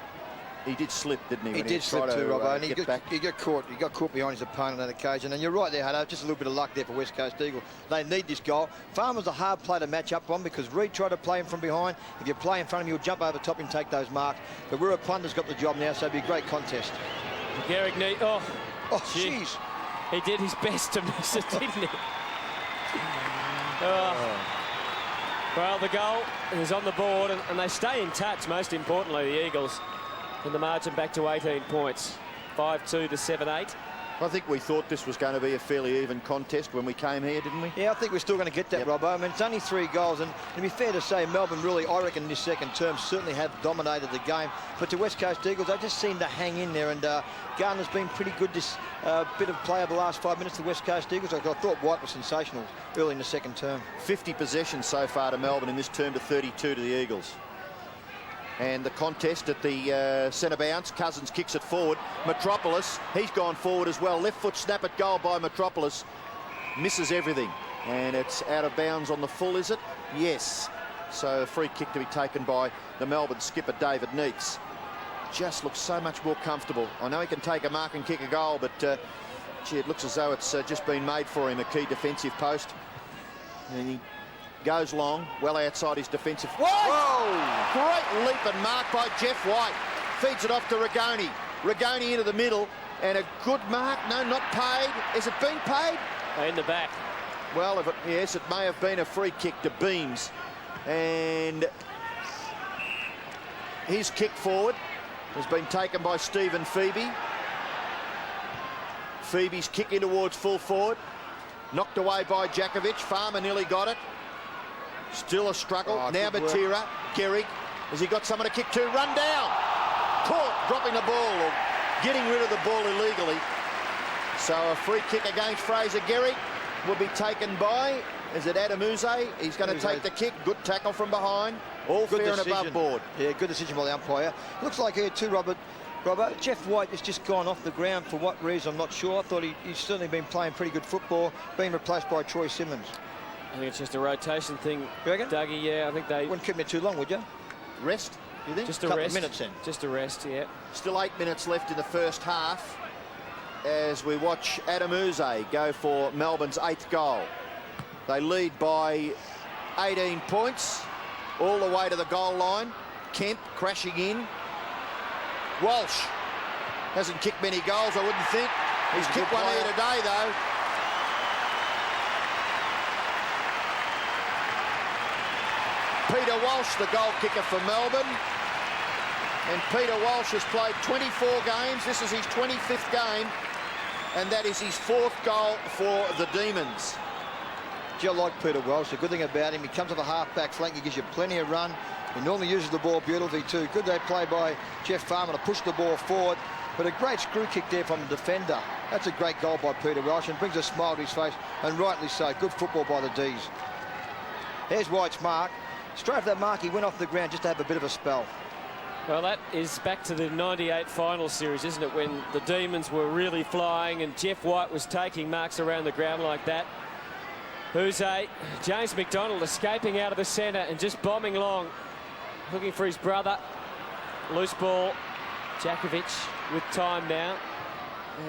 slip, didn't he? He did slip too, Robbo, and he got caught behind his opponent on that occasion. And you're right there, Hutto, just a little bit of luck there for West Coast Eagles. They need this goal. Farmer's a hard play to match up on because Reid tried to play him from behind. If you play in front of him, he'll jump over top and take those marks. But Wirra Plunder's got the job now, so it'll be a great contest. Gehrig jeez. He did his best to miss it, didn't he? Well, the goal is on the board, and they stay in touch, most importantly, the Eagles. And the margin back to 18 points, 5-2 to 7-8. I think we thought this was going to be a fairly even contest when we came here, didn't we? Yeah, I think we're still going to get that, Robbo. I mean, it's only 3 goals, and to be fair to say, Melbourne really, I reckon, in this second term, certainly have dominated the game. But to West Coast Eagles, they just seem to hang in there, and Gardner's been pretty good this bit of play over the last 5 minutes to West Coast Eagles. I thought White was sensational early in the second term. 50 possessions so far to Melbourne in this term to 32 to the Eagles. And the contest at the centre bounce. Cousins kicks it forward. Metropolis, he's gone forward as well. Left foot snap at goal by Metropolis. Misses everything. And it's out of bounds on the full, is it? Yes. So a free kick to be taken by the Melbourne skipper, David Neitz. Just looks so much more comfortable. I know he can take a mark and kick a goal, but gee, it looks as though it's just been made for him, a key defensive post. And he goes long, well outside his defensive. Whoa! Great leap and mark by Jeff White. Feeds it off to Rigoni. Rigoni into the middle, and a good mark. No, not paid. Is it being paid? In the back. Well, yes, it may have been a free kick to Beams. And his kick forward has been taken by Stephen Phoebe. Phoebe's kick in towards full forward. Knocked away by Jakovic. Farmer nearly got it. Still a struggle. Now Matera. Gehrig. Has he got someone to kick to? Run down. Caught dropping the ball or getting rid of the ball illegally. So a free kick against Fraser Gehrig will be taken by, is it Adam Uze? He's going to take the kick. Good tackle from behind. All fair and above board. Yeah, good decision by the umpire. Looks like here too, Robert, Jeff White has just gone off the ground for what reason, I'm not sure. I thought he's certainly been playing pretty good football, being replaced by Troy Simmons. I think it's just a rotation thing, you reckon? Dougie. Yeah, I think they wouldn't keep me too long, would you? Rest, you think? Just a couple rest. of minutes in. Just a rest, yeah. Still 8 minutes left in the first half as we watch Adam Uze go for Melbourne's 8th goal. They lead by 18 points all the way to the goal line. Kemp crashing in. Walsh hasn't kicked many goals, I wouldn't think. He's kicked one here today, though. Peter Walsh, the goal kicker for Melbourne. And Peter Walsh has played 24 games. This is his 25th game. And that is his 4th goal for the Demons. Do you like Peter Walsh? The good thing about him, he comes off a half-back flank. He gives you plenty of run. He normally uses the ball beautifully too. Good day play by Jeff Farmer to push the ball forward. But a great screw kick there from the defender. That's a great goal by Peter Walsh and brings a smile to his face. And rightly so. Good football by the D's. There's White's mark. Straight after that mark, he went off the ground just to have a bit of a spell. Well, that is back to the 98 final series, isn't it, when the Demons were really flying and Jeff White was taking marks around the ground like that. Uze, James McDonald escaping out of the centre and just bombing long, looking for his brother. Loose ball, Jakovic with time now,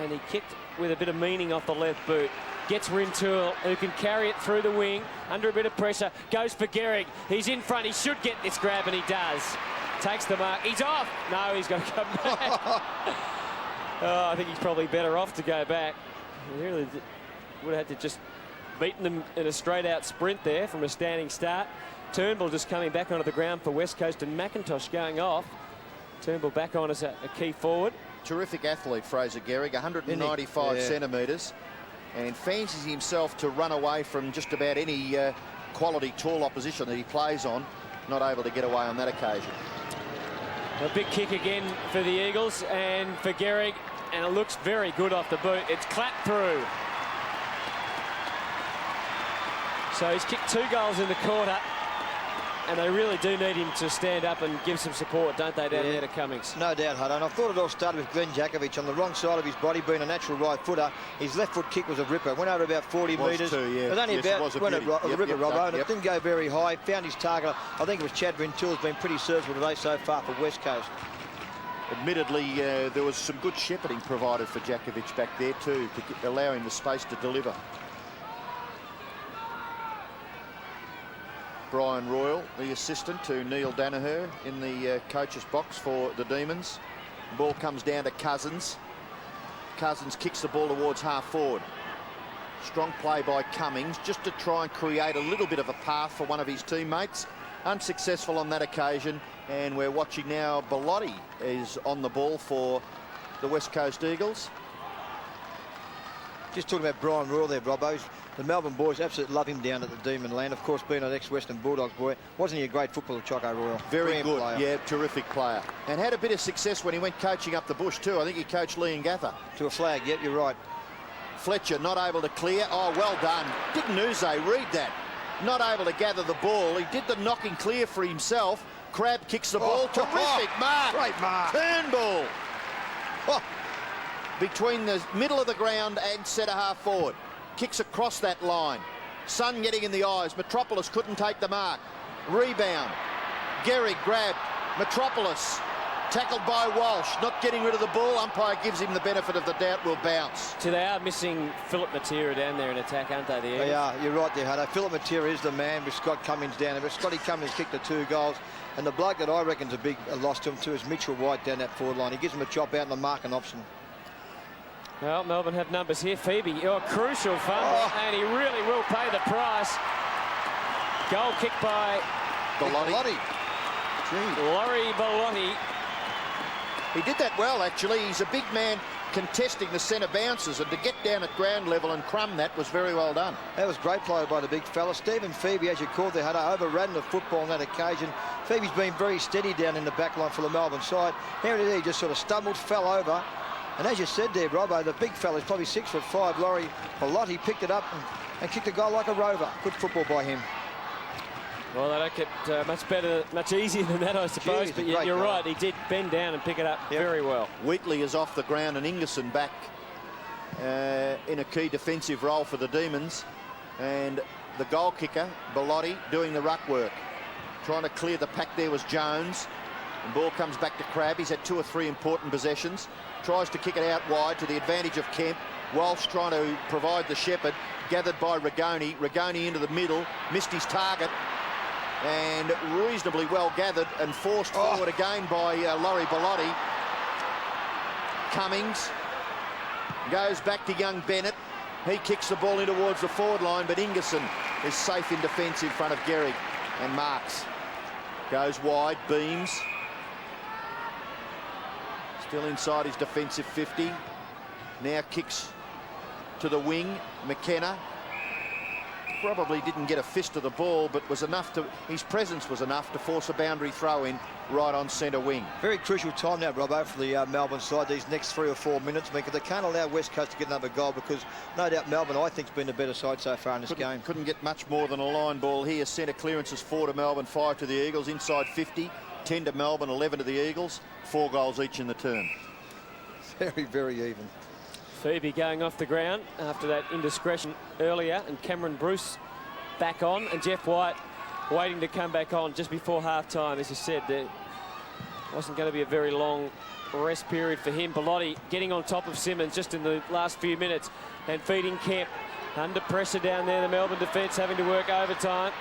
and he kicked with a bit of meaning off the left boot. Gets Rintoul, who can carry it through the wing under a bit of pressure. Goes for Gehrig. He's in front. He should get this grab, and he does. Takes the mark. He's off. No, he's got to come back. I think he's probably better off to go back. He really would have had to just beaten them in a straight-out sprint there from a standing start. Turnbull just coming back onto the ground for West Coast, and McIntosh going off. Turnbull back on as a key forward. Terrific athlete, Fraser Gehrig, 195 centimetres, and fancies himself to run away from just about any quality tall opposition that he plays on. Not able to get away on that occasion. A big kick again for the Eagles and for Gehrig, and it looks very good off the boot. It's clapped through. So he's kicked 2 goals in the quarter, and they really do need him to stand up and give some support, don't they, down there to Cummings? No doubt, Hutto. And I thought it all started with Glenn Jakovich on the wrong side of his body, being a natural right footer. His left foot kick was a ripper. Went over about 40 metres. It was only about a ripper, Robbo, and it didn't go very high. Found his target. I think it was Chad Ventura, has been pretty serviceable today so far for West Coast. Admittedly, there was some good shepherding provided for Jakovich back there too, to allow him the space to deliver. Brian Royal, the assistant to Neil Danaher in the coach's box for the Demons. Ball comes down to Cousins. Cousins kicks the ball towards half forward. Strong play by Cummings, just to try and create a little bit of a path for one of his teammates. Unsuccessful on that occasion, and we're watching now Bellotti is on the ball for the West Coast Eagles. Just talking about Brian Royal there, Robbo. The Melbourne boys absolutely love him down at the Demon Land. Of course, being an ex-Western Bulldogs boy, wasn't he a great footballer, Choco Royal? Very good, yeah, terrific player. And had a bit of success when he went coaching up the bush too. I think he coached Lee and Gather. To a flag, yep, you're right. Fletcher not able to clear. Oh, well done. Didn't Uze read that? Not able to gather the ball. He did the knocking clear for himself. Crab kicks the ball. Terrific mark. Great mark. Turnbull. Between the middle of the ground and centre half forward. Kicks across that line. Sun getting in the eyes. Metropolis couldn't take the mark. Rebound. Gehrig grabbed. Metropolis tackled by Walsh. Not getting rid of the ball. Umpire gives him the benefit of the doubt. Will bounce. So they are missing Philip Matera down there in attack, aren't they? They are. You're right there, Hutto. Philip Matera is the man with Scott Cummings down there. But Scotty Cummings kicked the 2 goals. And the bloke that I reckon's a big loss to him too is Mitchell White down that forward line. He gives him a chop out and the marking option. Well, Melbourne have numbers here. Phoebe, a crucial fumble, and he really will pay the price. Goal kick by Bellotti. Laurie Bellotti. He did that well, actually. He's a big man contesting the centre bounces, and to get down at ground level and crumb that was very well done. That was great play by the big fella. Stephen Phoebe, as you called there, had overran the football on that occasion. Phoebe's been very steady down in the back line for the Melbourne side. Here it is, he just sort of stumbled, fell over. And as you said there, Robbo, the big fella's probably 6'5". Laurie Bellotti picked it up and kicked a goal like a rover. Good football by him. Well, they don't get much easier than that, I suppose. But you're right, he did bend down and pick it up very well. Wheatley is off the ground and Ingerson back in a key defensive role for the Demons. And the goal kicker, Bellotti, doing the ruck work. Trying to clear the pack there was Jones. The ball comes back to Crab. He's had 2 or 3 important possessions. Tries to kick it out wide to the advantage of Kemp. Walsh trying to provide the shepherd. Gathered by Rigoni. Rigoni into the middle. Missed his target. And reasonably well gathered and forced forward again by Laurie Bellotti. Cummings goes back to young Bennett. He kicks the ball in towards the forward line, but Ingerson is safe in defence in front of Gehrig and marks. Goes wide, beams. Still inside his defensive 50. Now kicks to the wing. McKenna probably didn't get a fist of the ball, but was enough to, his presence was enough to force a boundary throw in right on centre wing. Very crucial time now, Robbo, for the Melbourne side, these next 3 or 4 minutes, because they can't allow West Coast to get another goal, because no doubt Melbourne, I think, has been the better side so far in this game. Couldn't get much more than a line ball here. Centre clearances 4 to Melbourne, 5 to the Eagles. Inside 50, 10 to Melbourne, 11 to the Eagles. 4 goals each in the turn. Very, very even. Phoebe going off the ground after that indiscretion earlier, and Cameron Bruce back on, and Jeff White waiting to come back on just before half-time. As you said, there wasn't going to be a very long rest period for him. Bellotti getting on top of Simmons just in the last few minutes and feeding Kemp. Under pressure down there, the Melbourne defence having to work overtime.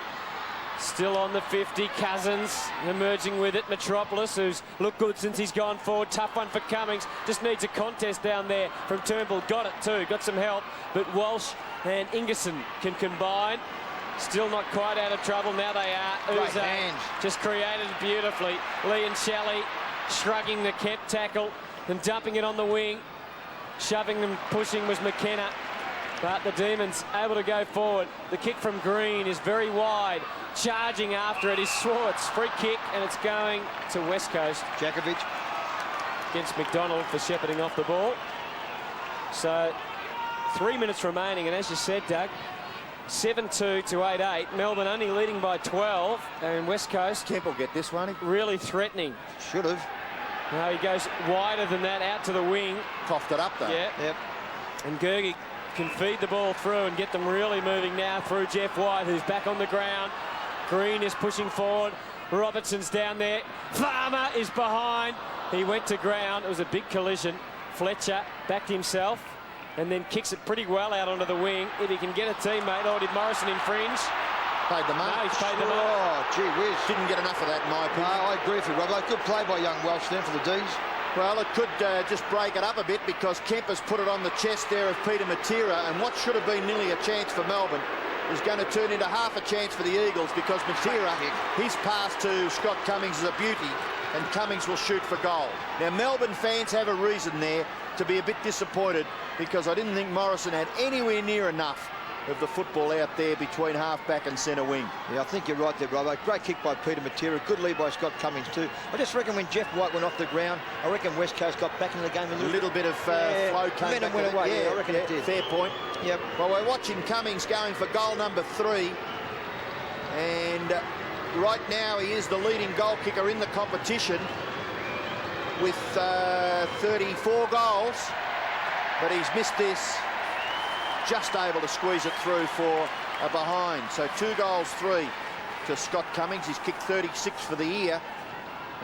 Still on the 50, Cousins emerging with it. Metropolis, who's looked good since he's gone forward. Tough one for Cummings. Just needs a contest down there from Turnbull. Got it too, got some help. But Walsh and Ingerson can combine. Still not quite out of trouble. Now they are. Uze just created beautifully. Lee and Shelley shrugging the Kemp tackle. and dumping it on the wing. Shoving and pushing was McKenna. But the Demons able to go forward. The kick from Green is very wide. Charging after it is Schwartz. Free kick, and it's going to West Coast. Jakovic Against McDonald for shepherding off the ball. So 3 minutes remaining, and as you said, Doug, 7-2 to 8-8. Melbourne only leading by 12, and West Coast Kemp will get this one. really threatening. should have. Now he goes wider than that, out to the wing. Coughed it up, though. Yeah. Yep. And Gergie can feed the ball through and get them really moving now through Jeff White, who's back on the ground. Green is pushing forward. Robertson's down there. Farmer is behind. He went to ground. It was a big collision. Fletcher backed himself and then kicks it pretty well out onto the wing. If he can get a teammate, or did Morrison infringe? Paid the money. No, he's paid the money. Oh, gee whiz. Didn't get enough of that, in my No, opinion. I agree with you, Rob. Good play by young Welsh then for the D's. Well, it could just break it up a bit, because Kemp has put it on the chest there of Peter Matera, and what should have been nearly a chance for Melbourne is going to turn into half a chance for the Eagles, because Matera, his pass to Scott Cummings is a beauty, and Cummings will shoot for goal. Now, Melbourne fans have a reason there to be a bit disappointed, because I didn't think Morrison had anywhere near enough of the football out there between half-back and centre wing. Yeah, I think you're right there, Robbo. Great kick by Peter Matera. Good lead by Scott Cummings too. I just reckon when Jeff White went off the ground, I reckon West Coast got back in the game a A little bit of flow came momentum back. went away. Yeah, I reckon it did. Fair point. Yep. Well, we're watching Cummings going for goal number 3. And right now he is the leading goal kicker in the competition with 34 goals. But he's missed this. Just able to squeeze it through for a behind. So 2 goals, 3 to Scott Cummings. He's kicked 36 for the year.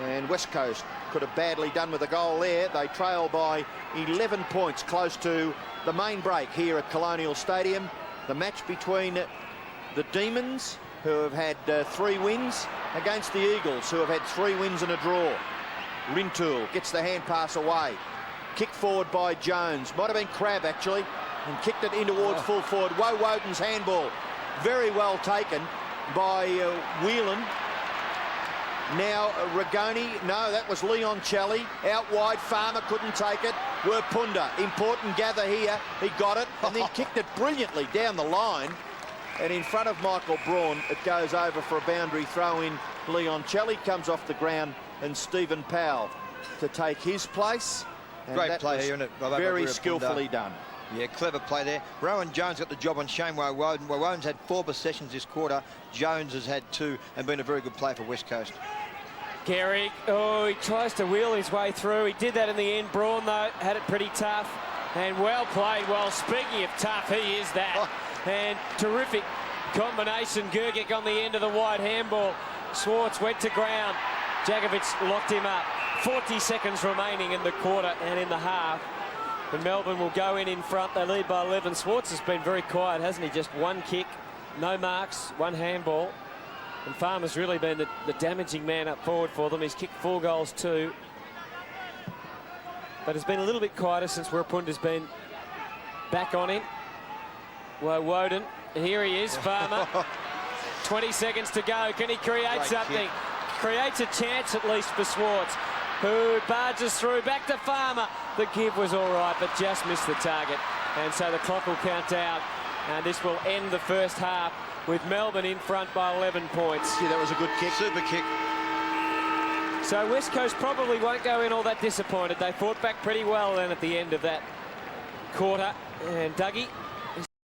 And West Coast could have badly done with a goal there. They trail by 11 points, close to the main break here at Colonial Stadium. The match between the Demons, who have had 3 wins, against the Eagles, who have had 3 wins and a draw. Rintoul gets the hand pass away. Kick forward by Jones. Might have been Crabb, actually, and kicked it in towards full forward. Woden's handball. Very well taken by Whelan. Now Ragoni. No, that was Leon Chally. Out wide, Farmer couldn't take it. Werpunda, important gather here. He got it and then kicked it brilliantly down the line. And in front of Michael Braun, it goes over for a boundary throw in. Leon Chally comes off the ground, and Stephen Powell to take his place. And Great that play was here, isn't it? very skillfully done. Yeah, clever play there. Rowan Jones got the job on Shane Woden. Woden's had 4 possessions this quarter. Jones has had 2 and been a very good player for West Coast. Garrick, oh, he tries to wheel his way through. He did that in the end. Braun, though, had it pretty tough. And well played. Well, speaking of tough, he is that. And terrific combination. Gergic on the end of the wide handball. Schwartz went to ground. Jakovic locked him up. 40 seconds remaining in the quarter and in the half. And Melbourne will go in front. They lead by 11. Schwartz has been very quiet, hasn't he? Just 1 kick, no marks, 1 handball. And Farmer's really been the damaging man up forward for them. He's kicked 4 goals too. But it's been a little bit quieter since Werpunda's been back on him. Well, Woden, here he is, Farmer. 20 seconds to go. Can he create Great something? kick. Creates a chance at least for Schwartz, who barges through. Back to Farmer. The give was all right, but just missed the target. And so the clock will count down. And this will end the first half with Melbourne in front by 11 points. Yeah, that was a good kick. Super kick. So West Coast probably won't go in all that disappointed. They fought back pretty well then at the end of that quarter. And Dougie,